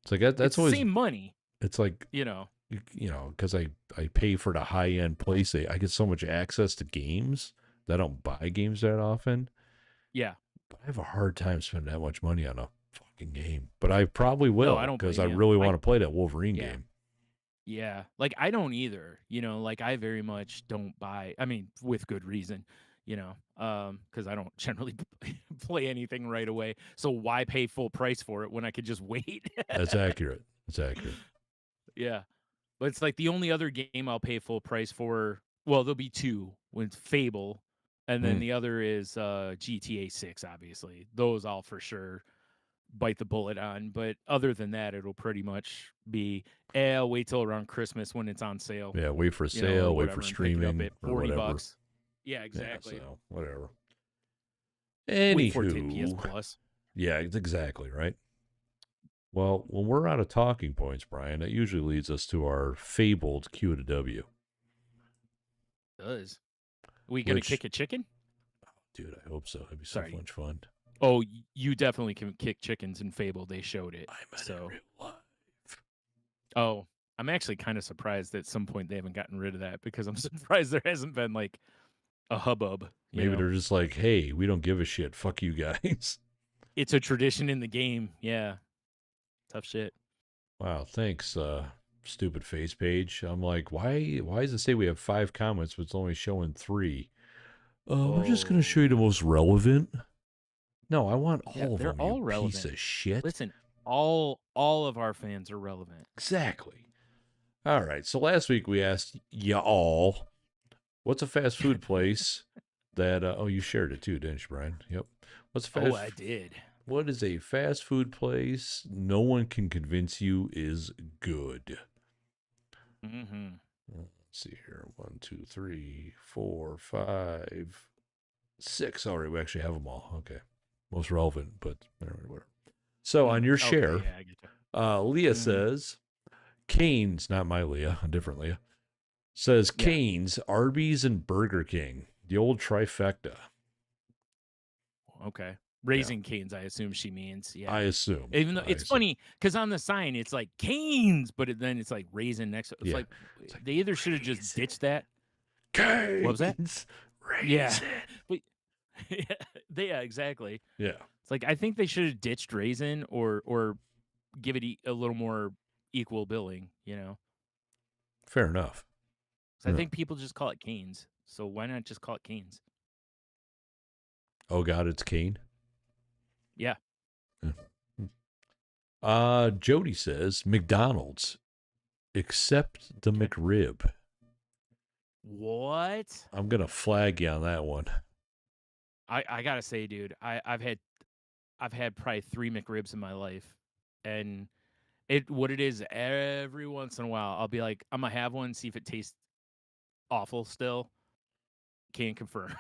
It's like that's it's always the same money. It's like because I pay for the high end place. I get so much access to games that I don't buy games that often. Yeah. But I have a hard time spending that much money on a fucking game. But I probably will because I really want to play that Wolverine game. Yeah. Like, I don't either. Like, I very much don't buy. I mean, with good reason. Because I don't generally play anything right away. So why pay full price for it when I could just wait? That's accurate. That's accurate. Yeah. But it's like the only other game I'll pay full price for. Well, there'll be two. When it's Fable, and then the other is GTA 6, obviously. Those I'll for sure bite the bullet on. But other than that, it'll pretty much be, I'll wait till around Christmas when it's on sale. Yeah, wait for sale, wait for streaming, at $40. Yeah, exactly. Yeah, so whatever. Anywho, wait for it to PS Plus. Yeah, exactly, right? Well, when we're out of talking points, Brian, that usually leads us to our fabled Q to W. It does. Are we going to kick a chicken? Oh, dude, I hope so. It'd be so much fun. Oh, you definitely can kick chickens in Fable. They showed it. I meant in real life. Oh, I'm actually kind of surprised that at some point they haven't gotten rid of that, because I'm surprised there hasn't been like a hubbub. Maybe they're just like, hey, we don't give a shit. Fuck you guys. It's a tradition in the game. Yeah. Tough shit. Wow, thanks, stupid face page. I'm like, why does it say we have 5 comments but it's only showing 3? We're just gonna show you the most relevant. No, I want all of them. All relevant. Piece of shit. Listen, all of our fans are relevant. Exactly. All right. So last week we asked y'all, what's a fast food place that? You shared it too, didn't you, Brian? Yep. What's fast? I did. What is a fast food place no one can convince you is good? Mm-hmm. Let's see here. 1, 2, 3, 4, 5, 6. All right, we actually have them all. Okay. Most relevant, but whatever. So on your share, Leah says, Cane's, not my Leah, a different Leah, says Cane's, Arby's, and Burger King, the old trifecta. Okay. Raising Cane's, I assume she means. Yeah. I assume. Even though it's funny, because on the sign, it's like Cane's, but then it's like Raisin next. It's like they either should have just ditched that. Cane's. What was that? Raisin. Yeah. But, yeah, exactly. Yeah. It's like, I think they should have ditched Raisin or give it a little more equal billing, Fair enough. I think people just call it Cane's. So why not just call it Cane's? Oh, God, it's Cane? Yeah. Jody says McDonald's, except the McRib. What? I'm going to flag you on that one. I got to say, dude, I've had probably 3 McRibs in my life, and what it is, every once in a while, I'll be like, I'm going to have one, see if it tastes awful still. Can't confirm.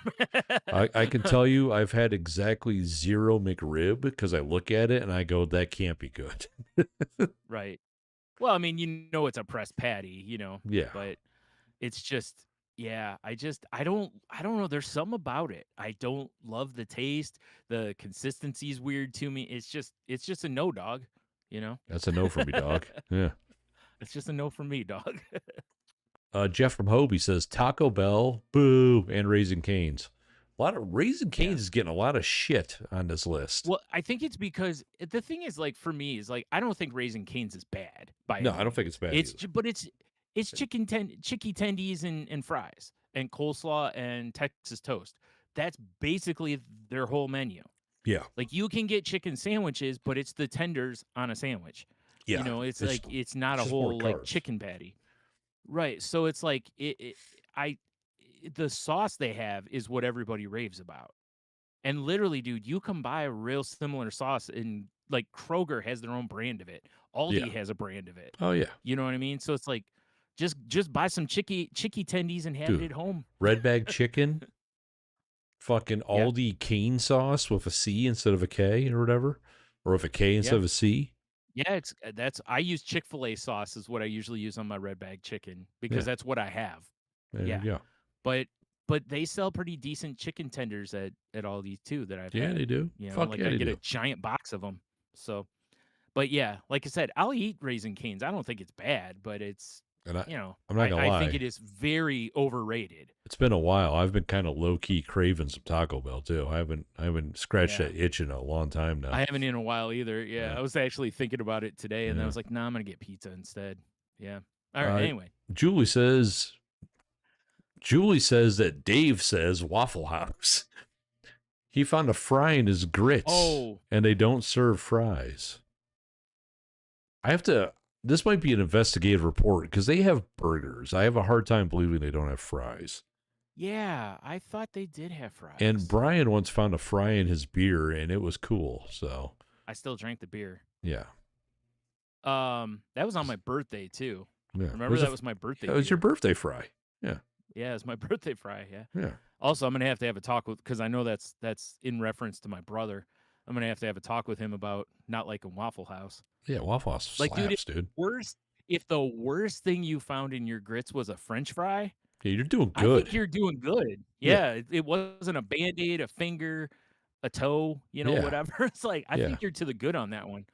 I can tell you I've had exactly 0 McRib because I look at it and I go, that can't be good. Right. Well, I mean, it's a pressed patty, Yeah. But it's just, Yeah, I don't know, there's something about it. I don't love the taste, the consistency is weird to me. It's just a no, dog, you know? That's a no for me, dog. Yeah. It's just a no for me, dog. Jeff from Hobie says Taco Bell, boo, and Raising Cane's. A lot of Raising Yeah. Cane's is getting a lot of shit on this list. Well, I think it's because the thing is, like, for me, is like I don't think Raising Cane's is bad by No, any I don't means. think it's bad It's either. but it's chicky tendies and fries and coleslaw and Texas toast. That's basically their whole menu. Yeah. Like you can get chicken sandwiches, but it's the tenders on a sandwich. You Yeah. know, it's like it's not a just more whole like carbs. chicken patty. Right. So it's like I the sauce they have is what everybody raves about. And literally, dude, you can buy a real similar sauce in like Kroger has their own brand of it. Yeah. Aldi has a brand of it. Oh yeah. You know what I mean? So it's like just buy some chicky tendies and have it Dude, at home. red bag chicken, fucking Yeah. Aldi cane sauce with a C instead of a K or whatever, or with a K instead Yeah. of a C. Yeah, I use Chick-fil-A sauce is what I usually use on my red bag chicken because that's what I have. There Yeah. you go. But they sell pretty decent chicken tenders at all these too that I've Yeah, had. they do. You know, Fuck like yeah, I they get a do. giant box of them. So, but yeah, like I said, I'll eat Raising Cane's. I don't think it's bad, but it's And you know, I'm not gonna I think lie. it is very overrated. It's been a while. I've been kind of low key craving some Taco Bell too. I haven't scratched that itch in a long time now. I haven't in a while either. Yeah, I was actually thinking about it today, and I was like, "Nah, I'm gonna get pizza instead." Yeah. All right. Anyway, Julie says that Dave says Waffle House. He found a fry in his grits, and they don't serve fries. This might be an investigative report because they have burgers. I have a hard time believing they don't have fries. Yeah, I thought they did have fries. And Brian once found a fry in his beer, and it was cool. So I still drank the beer. Yeah. That was on my birthday too. Yeah. Remember that was my birthday. It was your birthday fry. Yeah. Yeah, it's my birthday fry. Yeah. Yeah. Also, I'm gonna have to have a talk with because I know that's in reference to my brother. I'm gonna have to have a talk with him about not liking Waffle House. Yeah, Waffle House slaps, dude. If the worst thing you found in your grits was a French fry, yeah, you're doing good. I think you're doing good. Yeah, it wasn't a Band-Aid, a finger, a toe, whatever. It's like I think you're to the good on that one.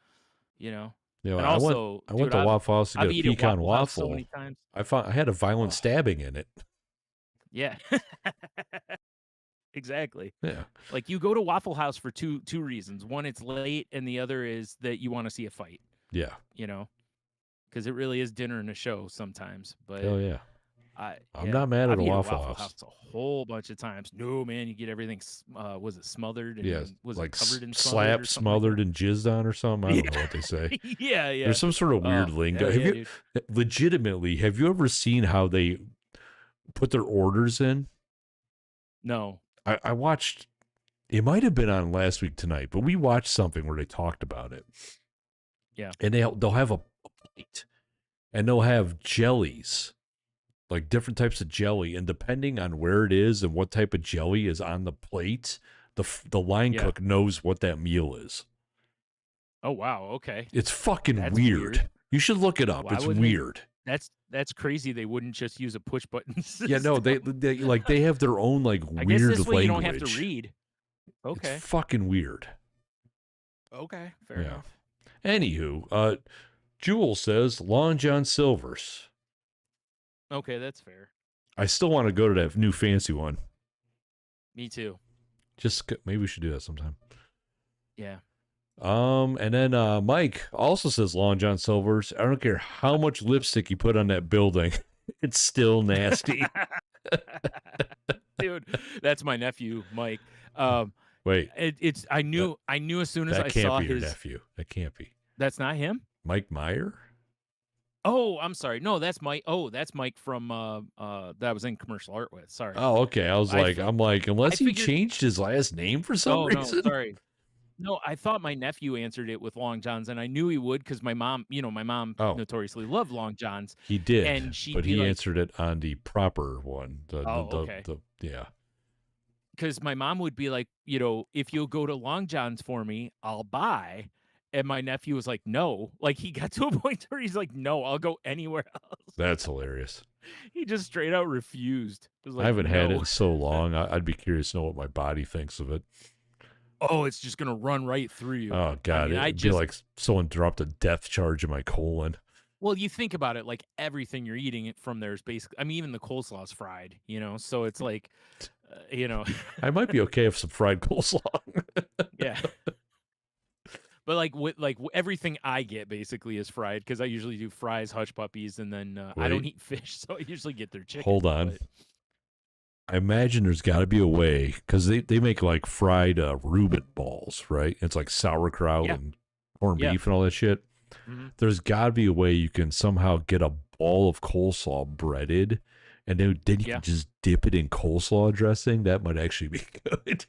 You know. You know, and I also, went to Waffle House to get a pecan waffle. So many times. I had a violent stabbing in it. Yeah. Exactly. Yeah. Like you go to Waffle House for two reasons. One, it's late, and the other is that you want to see a fight. Yeah. You know, because it really is dinner and a show sometimes. But hell yeah. I'm yeah, not mad at a I've Waffle House a whole bunch of times. No, man, you get everything. Was it smothered? And yeah, was like it covered in slapped, smothered, like and jizzed on or something. I don't know what they say. Yeah. There's some sort of weird lingo. Legitimately, have you ever seen how they put their orders in? No. I watched. It might have been on Last Week Tonight, but we watched something where they talked about it. Yeah, and they'll have a plate, and they'll have jellies. Like different types of jelly, and depending on where it is and what type of jelly is on the plate, the line cook knows what that meal is. Oh wow, okay. It's fucking weird. You should look it up. It's weird. That's crazy. They wouldn't just use a push button system. Yeah, no, they have their own like I weird guess this way language. You don't have to read. Okay. It's fucking weird. Okay, fair enough. Anywho, Jewel says Long John Silver's. Okay, that's fair. I still want to go to that new fancy one. Me too. Maybe we should do that sometime. Yeah. And then Mike also says Long John Silver's. I don't care how much lipstick you put on that building, it's still nasty. Dude, that's my nephew, Mike. Wait. I knew as soon as I saw his. That can't be your nephew. That can't be. That's not him? Mike Meyer? Oh, I'm sorry. No, that's Mike. Oh, that's Mike from that I was in commercial art with. Sorry. Oh, okay. I'm like, unless he changed his last name for some reason. No, sorry. No, I thought my nephew answered it with Long Johns, and I knew he would because my mom, notoriously loved Long Johns. He did, and but he answered it on the proper one. Okay. Yeah. Because my mom would be like, if you'll go to Long John's for me, I'll buy. And my nephew was like, no. Like, he got to a point where he's like, no, I'll go anywhere else. That's hilarious. He just straight out refused. It was I like, haven't had it no. in so long. I'd be curious to know what my body thinks of it. Oh, it's just gonna run right through you. Oh I God, mean, I it'd be just like someone dropped a death charge in my colon. well, you think about it, like everything you're eating it from there is basically. I mean, even the coleslaw's fried, so it's like, you know, I might be okay with some fried coleslaw. yeah. But everything I get basically is fried because I usually do fries, hush puppies, and then I don't Wait, eat fish, so I usually get their hold chicken. on. But I imagine there's got to be a way because they make like fried Reuben balls, right? It's like sauerkraut yeah, and corned yeah. beef and all that shit. Hmm. There's got to be a way you can somehow get a ball of coleslaw breaded, and then you Yeah. can just dip it in coleslaw dressing. That might actually be good.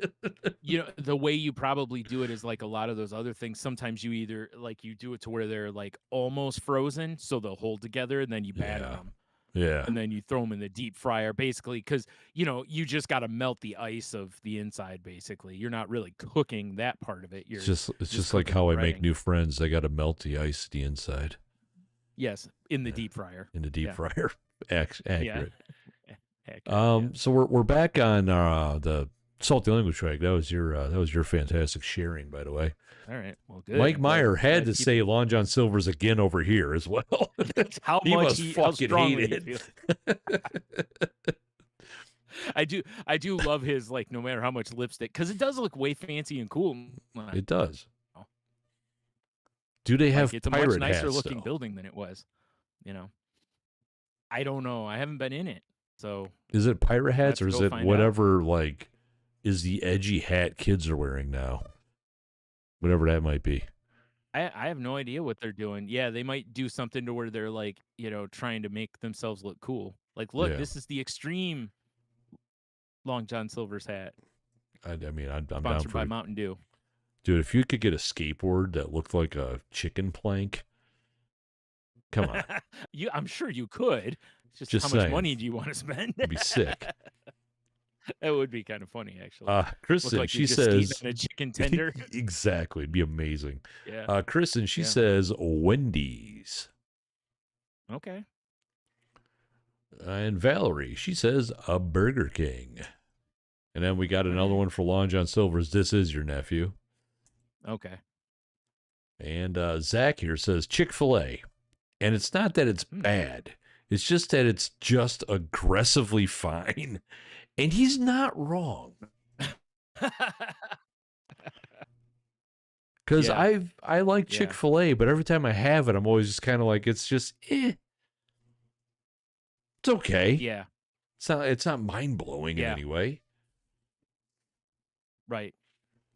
The way you probably do it is like a lot of those other things. Sometimes you either like you do it to where they're like almost frozen, so they'll hold together, and then you batter Yeah, them. yeah. And then you throw them in the deep fryer, basically, because you just got to melt the ice of the inside. Basically, you're not really cooking that part of it. It's You're just just like cooking the how I make breading. new friends. I got to melt the ice the inside. Yes, in the Yeah, deep fryer. in the deep Yeah, fryer. yeah, Accurate. accurate. Yeah. So we're back on the salty language track. That was your fantastic sharing, by the way. All right. Well, good. Mike I'm glad. Meyer had Glad to to keep say Long John Silver's again over here as well. that's how He much must how fucking hate strongly he feels. it. I do love his no matter how much lipstick because it does look way fancy and cool. It does. Do they have It's a much pirate nicer hats looking though? building than it was. You know, I don't know. I haven't been in it, so Is it pirate I hats have or to is go it find out. whatever is the edgy hat kids are wearing now? Whatever that might be. I have no idea what they're doing. Yeah, they might do something to where they're trying to make themselves look cool. Like, look, Yeah. this is the extreme Long John Silver's hat, I mean, I'm down sponsored by for Mountain Dew. dude. If you could get a skateboard that looked like a chicken plank, come on. I'm sure you could. It's just Just how much saying, money do you want to spend? it'd be sick. That would be kind of funny, actually. Look Kristen, like you're she just skating says on a chicken tender. exactly. It'd be amazing. Yeah. Kristen, she Yeah. says Wendy's. Okay. And Valerie, she says a Burger King. And then we got All another right. one for Long John Silver's. This is your nephew. Okay. And Zach here says Chick-fil-A. And it's not that it's bad. It's just that it's just aggressively fine. And he's not wrong. Because Yeah. I like Yeah. Chick-fil-A, but every time I have it, I'm always just kind of like, it's just It's okay. Yeah. It's not mind-blowing in Yeah. any way. Right.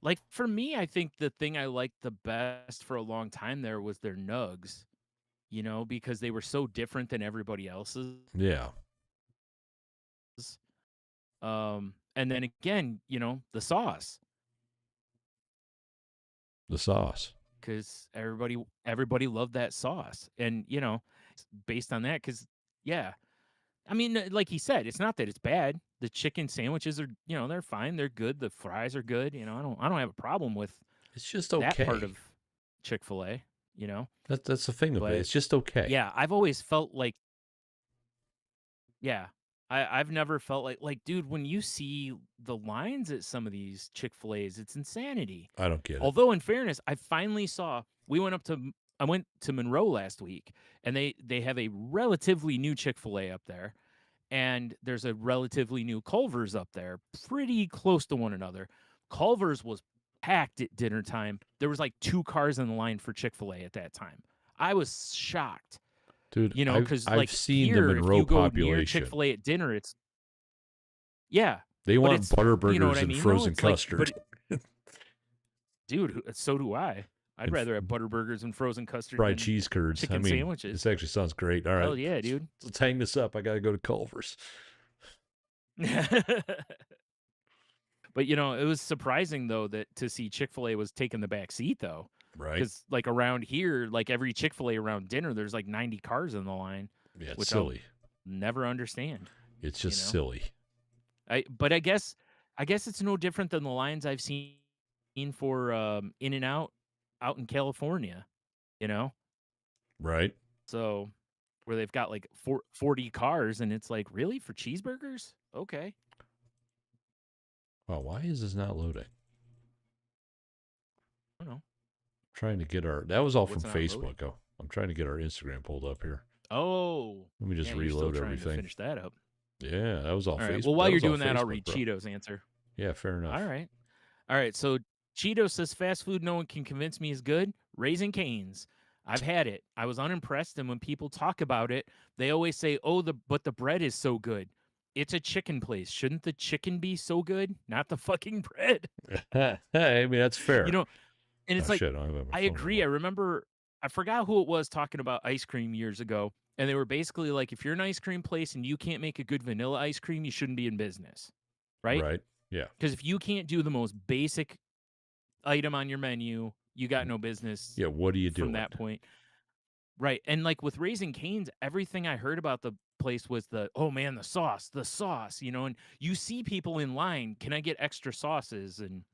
Like for me, I think the thing I liked the best for a long time there was their nugs, because they were so different than everybody else's. Yeah. And then again, the sauce. The sauce. Because everybody loved that sauce. And, based on that, because yeah. I mean, like he said, it's not that it's bad. The chicken sandwiches are, they're fine. They're good. The fries are good. I don't have a problem with It's just that part okay. of Chick-fil-A, That's the thing of it. But It's just okay. yeah, I've always felt like, yeah, I've never felt like, dude, when you see the lines at some of these Chick-fil-A's, it's insanity. I don't get it. Although, in fairness, I finally saw. I went to Monroe last week, and they have a relatively new Chick-fil-A up there, and there's a relatively new Culver's up there, pretty close to one another. Culver's was packed at dinner time. There was like 2 cars in the line for Chick-fil-A at that time. I was shocked. Dude, Because I've like seen the here, if Monroe you go near population. Chick-fil-A at dinner, it's yeah. They want it's, Butterburgers you know what I and mean, frozen custard. Dude, so do I. I'd rather have Butterburgers and frozen custard fried than cheese curds. chicken sandwiches. This actually sounds great. All right. Hell yeah, dude. Let's hang this up. I got to go to Culver's. But it was surprising though that to see Chick-fil-A was taking the back seat though. Right. Because like around here, like every Chick-fil-A around dinner, there's like 90 cars in the line. Yeah, it's which silly. I'll never understand. It's just silly. But I guess it's no different than the lines I've seen for In-N-Out out in California, Right. So where they've got like 40 cars, and it's like, really, for cheeseburgers? Okay. Oh, why is this not loading? I don't know. Trying to get that was all from What's not Facebook. Oh, I'm trying to get our Instagram pulled up here. Oh. Let me just Yeah, you're still reload trying everything. to finish that up. Yeah, that was all All right. Facebook. Well, while that you're was all doing that, Facebook, I'll read bro. Cheeto's answer. Yeah, fair enough. All right. So Cheeto says fast food no one can convince me is good. Raising Cane's. I've had it. I was unimpressed, and when people talk about it, they always say, "Oh, but the bread is so good." It's a chicken place. Shouldn't the chicken be so good, not the fucking bread? Hey, I mean, that's fair. You know, and it's like, shit, I agree. I remember, I forgot who it was talking about ice cream years ago, and they were basically like, if you're an ice cream place and you can't make a good vanilla ice cream, you shouldn't be in business, right? Right. Yeah. Because if you can't do the most basic item on your menu, you got no business. Yeah. What are you doing from that point? Right. And like with Raising Cane's, everything I heard about the place was oh man, the sauce, and you see people in line, can I get extra sauces? And,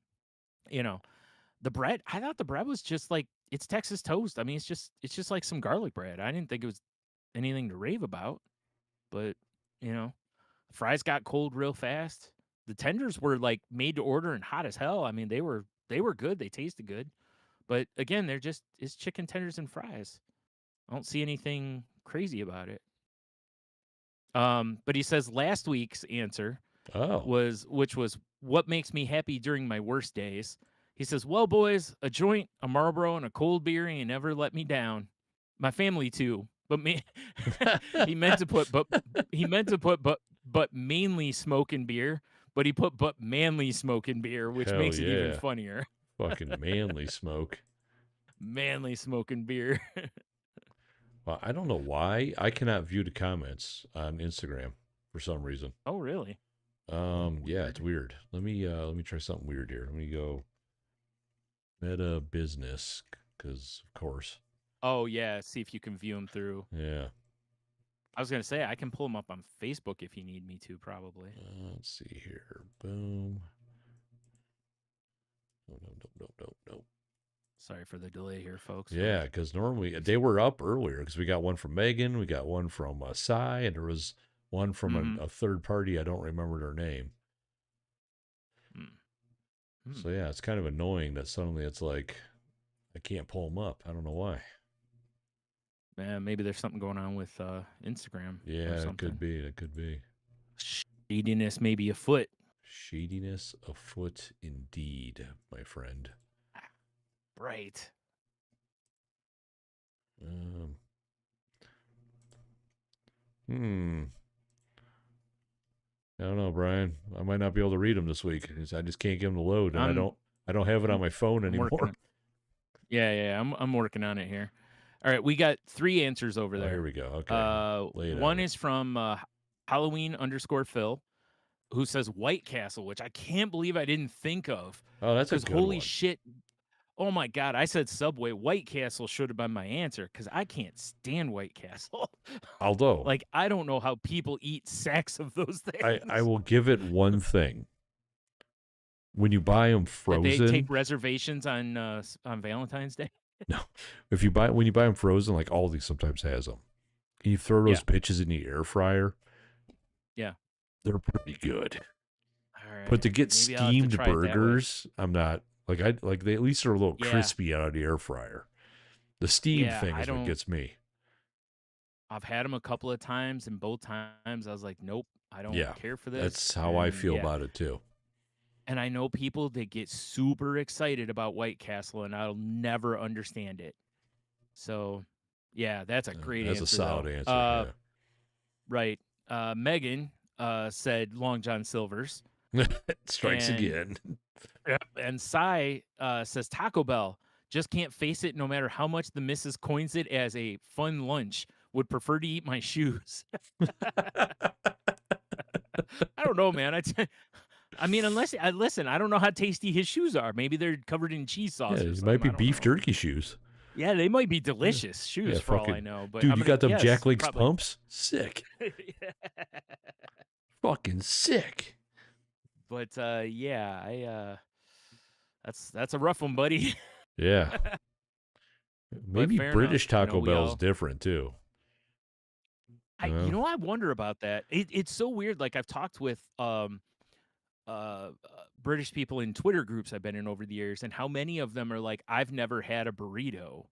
the bread, I thought the bread was just like, it's Texas toast. I mean, it's just like some garlic bread. I didn't think it was anything to rave about, but, fries got cold real fast. The tenders were like made to order and hot as hell. I mean, they were good. They tasted good. But again, it's chicken tenders and fries. I don't see anything crazy about it. But he says last week's answer which was what makes me happy during my worst days. He says, "Well, boys, a joint, a Marlboro, and a cold beer ain't never let me down. My family too, but me." he meant to put but mainly smoking beer, but he put but manly smoking beer, which Hell makes it even yeah. funnier. Fucking manly smoke. Manly smoking beer. Well, I don't know why I cannot view the comments on Instagram for some reason. Oh, really? Yeah, it's weird. Let me try something weird here. Let me go Meta Business, because of course. Oh yeah, see if you can view them through. Yeah. I was gonna say I can pull them up on Facebook if you need me to, probably. Let's see here. Boom. No. Sorry for the delay here, folks. Yeah, because normally they were up earlier because we got one from Megan, we got one from Cy, and there was one from a third party. I don't remember their name. So yeah, it's kind of annoying that suddenly it's like I can't pull them up. I don't know why. Maybe there's something going on with Instagram. Yeah, it could be. It could be. Shadiness maybe afoot. Shadiness afoot indeed, my friend. Right. I don't know, Brian. I might not be able to read them this week. I just can't get them to load, and I don't have it on my phone anymore. Yeah. I'm working on it here. All right, we got 3 answers over there. Here we go. Okay. One is from Halloween_Phil, who says White Castle, which I can't believe I didn't think of. Oh, that's a good holy one. Shit. Oh my God, I said Subway. White Castle should have been my answer because I can't stand White Castle. Although, like, I don't know how people eat sacks of those things. I will give it one thing. When you buy them frozen, did they take reservations on Valentine's Day? No, when you buy them frozen, like Aldi sometimes has them. And you throw those bitches in the air fryer. Yeah, they're pretty good. All right. But to get steamed burgers, I'm not like they at least are a little crispy out of the air fryer. The steam thing is what gets me. I've had them a couple of times, and both times I was like, nope, I don't care for this. That's how I feel about it too. And I know people that get super excited about White Castle, and I'll never understand it. So, yeah, that's a great answer. That's a solid answer. Right. Megan said Long John Silver's. Strikes again. And Cy says Taco Bell. Just can't face it no matter how much the missus coins it as a fun lunch. Would prefer to eat my shoes. I don't know, man. I mean, listen, I don't know how tasty his shoes are. Maybe they're covered in cheese sauce. Yeah, it might be beef jerky shoes. Yeah, they might be delicious shoes for all I know. But dude, you got them Jack Link's pumps? Sick. Fucking sick. But that's a rough one, buddy. Yeah. Maybe British Taco Bell's different too. I wonder about that. It's so weird. Like I've talked with British people in Twitter groups I've been in over the years, and how many of them are like, I've never had a burrito.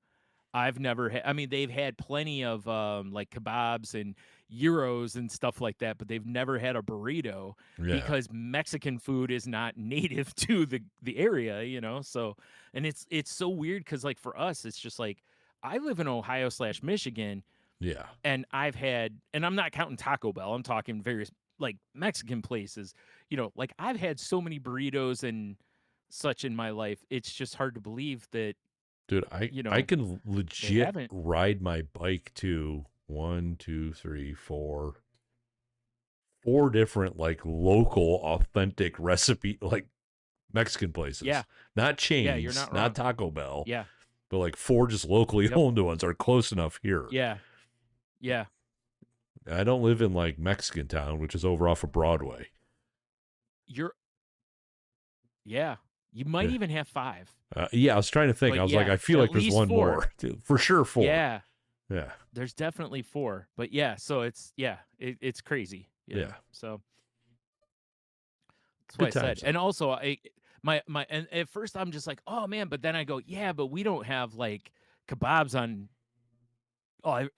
I've never had. I mean, they've had plenty of like kebabs and gyros and stuff like that, but they've never had a burrito because Mexican food is not native to the area, you know. So, and it's so weird because like for us, it's just like I live in Ohio/Michigan. Yeah. And I've had, and I'm not counting Taco Bell, I'm talking various like Mexican places, you know, like I've had so many burritos and such in my life. It's just hard to believe that, dude, you I know, can they legit haven't. ride my bike to 4 different like local authentic recipe like Mexican places. Yeah. Not Yeah. You're chains, not not wrong. Taco Bell, Yeah. but like 4 just locally Yep. owned ones are close enough here. Yeah. Yeah. I don't live in like Mexican Town, which is over off of Broadway. You're, yeah. You might Yeah. even have 5. Yeah, I was trying to think. But I was like, yeah, I feel at like there's least one 4. more. Dude, for sure 4. Yeah. Yeah. There's definitely 4. But yeah, so it's crazy. You know? Yeah. So that's why I Good said. times. And also and at first I'm just like, oh man, but then I go, yeah, but we don't have like kebabs on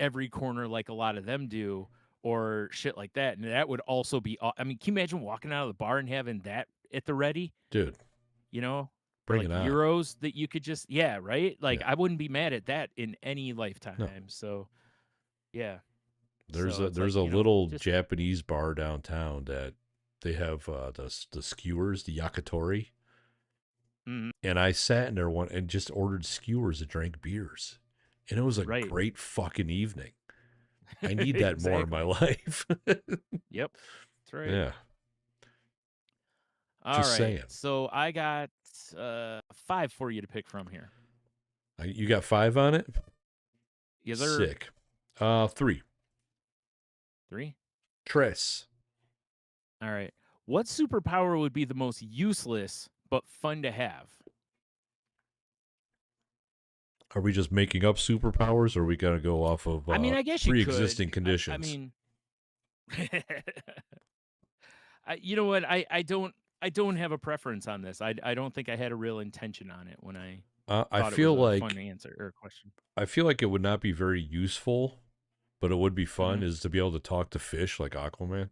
every corner like a lot of them do or shit like that. And that would also be, I mean, can you imagine walking out of the bar and having that at the ready, Dude, you know, or bring like it on. gyros that you could just, yeah, right? Like Yeah. I wouldn't be mad at that in any lifetime. No. So yeah. There's So a it's like, little just Japanese bar downtown that they have the skewers, the yakitori. mm, And I sat in there one and just ordered skewers and drank beers. And it was a right. great fucking evening. I need that more in my Exactly. life. Yep. That's right. Yeah. All Just right. saying. So I got 5 for you to pick from here. You got 5 on it? Yes, sir. Sick. 3. 3. Tres. All right. What superpower would be the most useless but fun to have? Are we just making up superpowers, or are we going to go off of I mean, I guess you pre-existing could. I conditions? mean, you know what? I don't have a preference on this. I don't think I had a real intention on it when I I thought it was feel a fun like answer or question. it would not be very useful, but it would be fun Mhm. is to be able to talk to fish like Aquaman.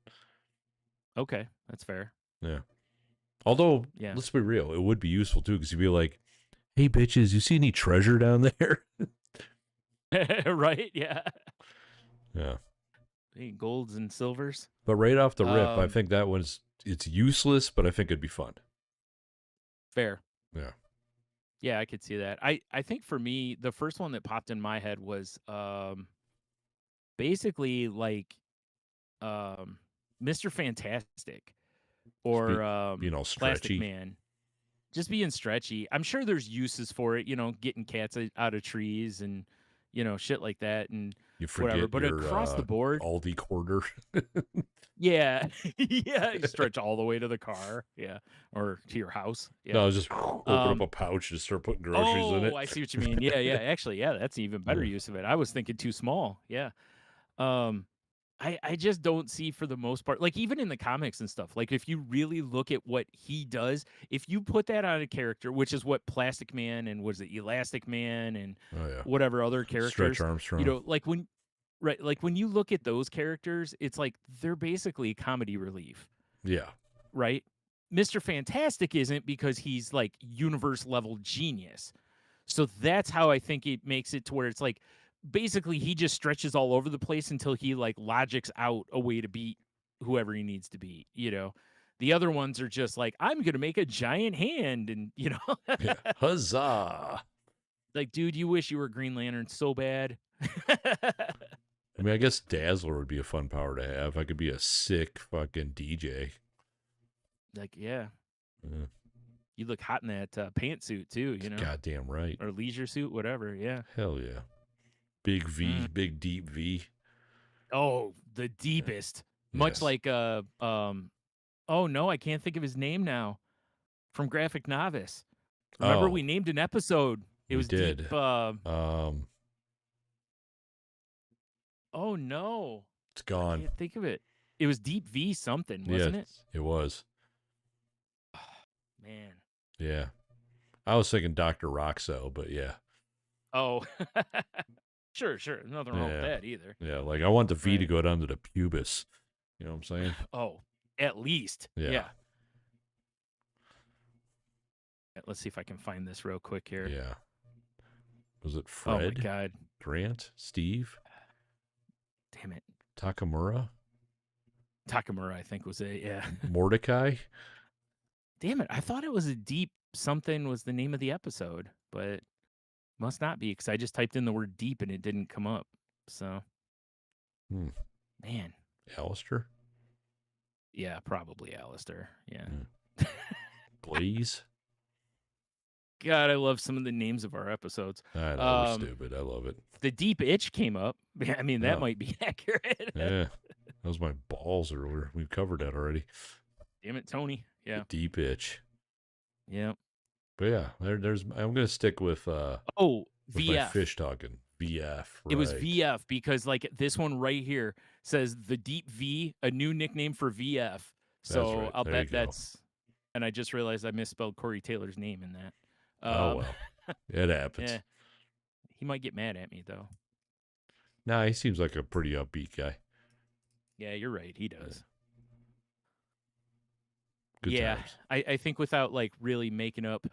Okay, that's fair. Yeah. Although, Yeah. let's be real, it would be useful too because you'd be like, "Hey, bitches, you see any treasure down there?" Right? Yeah. Yeah. Hey, golds and silvers. But right off the rip, I Um, think it's useless, but I think it'd be fun. Fair. Yeah. Yeah, I could see that. I think for me, the first one that popped in my head was basically like um Mr. Fantastic or Plastic Stretchy. Man. Just being stretchy. I'm sure there's uses for it, getting cats out of trees and shit like that and You whatever. forget But your across the board, Aldi quarter. yeah. Yeah, you stretch all the way to the car, yeah, or to your house. Yeah. No, just open up Um a pouch and start putting groceries in oh, it. I see what you mean. Yeah, yeah. Actually, yeah, that's an even better Yeah. use of it. I was thinking too small. Yeah. Um I just don't see for the most part, like even in the comics and stuff, like if you really look at what he does, if you put that on a character, which is what Plastic Man and was it Elastic Man and Oh yeah. whatever other Stretch characters, Armstrong. like when you look at those characters, it's like they're basically comedy relief, Yeah. right? Mr. Fantastic isn't because he's like universe level genius. So that's how I think it makes it to where it's like basically he just stretches all over the place until he like logics out a way to beat whoever he needs to beat. The other ones are just like, I'm gonna make a giant hand and Yeah. Huzzah. like, dude, you wish you were Green Lantern so bad. I mean, I guess Dazzler would be a fun power to have. I could be a sick fucking DJ. Like, yeah. Yeah. You look hot in that pantsuit too. Goddamn right. Or leisure suit, whatever. Yeah. Hell yeah. Big V, big deep V. Oh, the deepest. Much Yes. like oh no, I can't think of his name now. From Graphic Novice. Remember we named an episode. It was did. deep. Oh no. It's gone. I can't think of it. It was Deep V something, wasn't it? It was. Man. Yeah. I was thinking Dr. Roxo, but yeah. Oh. Sure. Nothing wrong with that either. Yeah, like I want the V to go down to the pubis. You know what I'm saying? Oh, at least. Yeah. Let's see if I can find this real quick here. Yeah. Was it Fred? Oh my God. Grant? Steve? Damn it. Takamura, I think was it. Yeah. Mordecai? Damn it. I thought it was a deep something was the name of the episode, but must not be because I just typed in the word deep and it didn't come up. So, man. Alistair? Yeah, probably Alistair. Yeah. Blaze? God, I love some of the names of our episodes. I know, we're stupid. I love it. The deep itch came up. I mean, that might be accurate. Yeah. That was my balls earlier. We've covered that already. Damn it, Tony. Yeah. The deep itch. Yeah. But yeah, there's I'm gonna stick with VF. My fish talking. VF. Right. It was VF because like this one right here says the deep V, a new nickname for VF. So right. I'll bet that's and I just realized I misspelled Corey Taylor's name in that. Oh well. It happens. Yeah. He might get mad at me though. Nah, he seems like a pretty upbeat guy. Yeah, you're right. He does. Good times. I think without like really making up,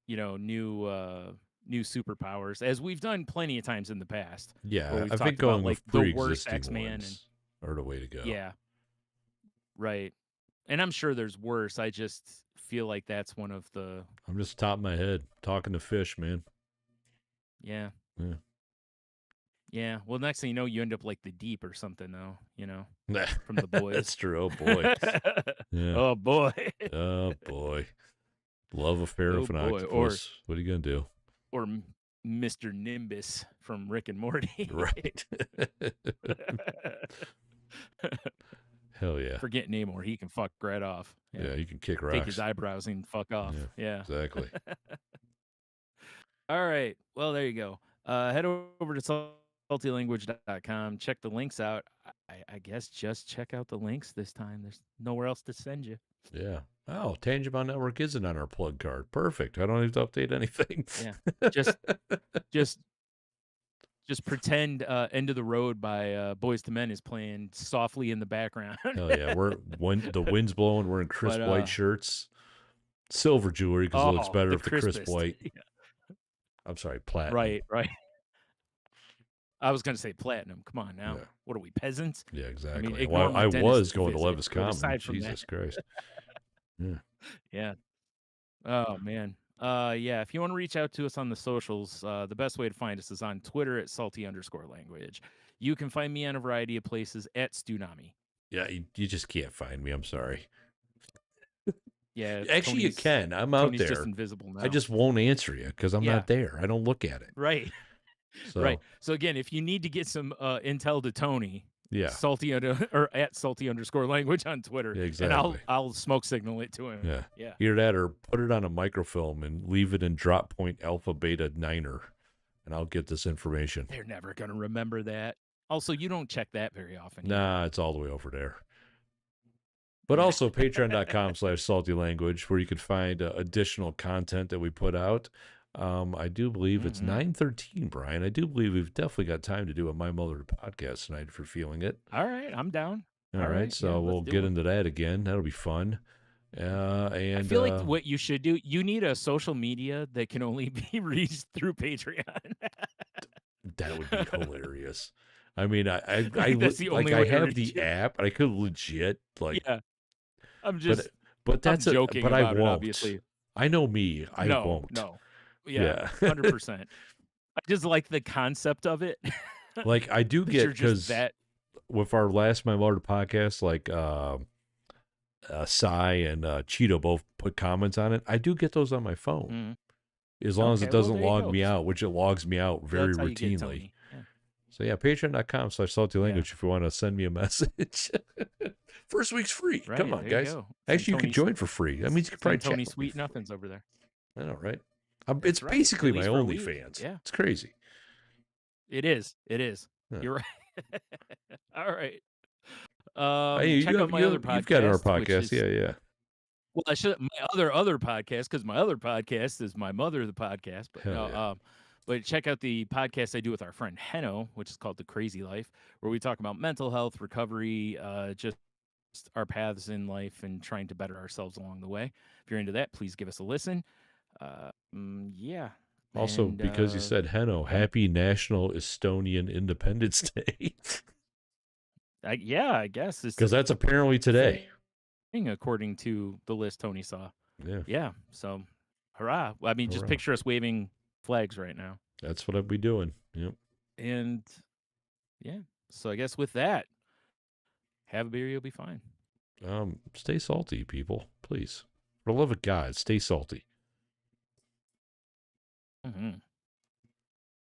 new superpowers, as we've done plenty of times in the past. Yeah, I think going like the worst X-Man are the way to go. Yeah. Right. And I'm sure there's worse. I just feel like that's one of the. I'm just top of my head talking to fish, man. Yeah. Yeah. Well, next thing you know, you end up like the deep or something, though. From the boys. That's true. Oh boy. Yeah. Oh boy. Oh boy. Love affair of an octopus. What are you gonna do? Or Mr. Nimbus from Rick and Morty. Right. Hell yeah. Forget Namor. He can fuck right off. Yeah, he can kick rocks. Take his eyebrows and fuck off. Yeah. Exactly. All right. Well, there you go. Head over to saltylanguage.com. Check the links out. I guess just check out the links this time. There's nowhere else to send you. Yeah. Oh, Tangible Network isn't on our plug card. Perfect. I don't have to update anything. Yeah. Just pretend End of the Road by Boys to Men is playing softly in the background. Hell yeah. When the wind's blowing, we're in crisp white shirts. Silver jewelry because it looks better if the crisp white. Yeah. I'm sorry, platinum. Right. I was going to say platinum. Come on now. Yeah. What are we, peasants? Yeah, exactly. I mean, I was going to Levis Commons. Jesus Christ. Yeah. Oh, man. Yeah, if you want to reach out to us on the socials, the best way to find us is on Twitter at @salty_language. You can find me on a variety of places at Stunami. Yeah, you just can't find me. I'm sorry. Yeah, actually, you can. I'm out there. Just invisible now. I just won't answer you because I'm not there. I don't look at it. Right. Right. So again, if you need to get some intel to Tony, yeah, salty or at _language on Twitter. Yeah, exactly. And I'll smoke signal it to him. Yeah. Either that or put it on a microfilm and leave it in drop point alpha beta 9er, and I'll get this information. They're never gonna remember that. Also, you don't check that very often. Nah, it's all the way over there. But also patreon.com/saltylanguage, where you can find additional content that we put out. I do believe it's 9:13, Brian. I do believe we've definitely got time to do a My Mother podcast tonight if you're feeling it. All right, I'm down. All right, so we'll get into that again. That'll be fun. And I feel like what you should do, you need a social media that can only be reached through Patreon. That would be hilarious. I mean, I have the app, and I could legit I'm just, but that's joking. But I won't. Obviously, I know me. I won't. No. Yeah. 100%. I just like the concept of it. Like I do get because with our last My Mother podcast, like Cy and Cheeto both put comments on it. I do get those on my phone, as long as it doesn't log me out, which it logs me out very routinely. So yeah, patreon.com/saltylanguage if you want to send me a message. First week's free. Right, come on, guys. Actually, you can join for free. That means you can probably Tony Sweet Nothings over there. I know, right? It's basically my OnlyFans. Yeah, it's crazy. It is. Yeah. You're right. All right. Check out my other you've got our podcast, which podcast. is Yeah. well, I should my other podcast because my other podcast is my mother the podcast. But Hell no, yeah. but check out the podcast I do with our friend Heno, which is called The Crazy Life, where we talk about mental health, recovery, just our paths in life, and trying to better ourselves along the way. If you're into that, please give us a listen. Yeah. Also, And because you said Heno, yeah, happy National Estonian Independence Day. I guess it's because that's apparently today, according to the list Tony saw. Yeah. Yeah. So, hurrah! I mean, just picture us waving flags right now. That's what I'd be doing. Yep. And yeah, so I guess with that, have a beer, you'll be fine. Stay salty, people, please. For the love of God, stay salty. Mm-hmm.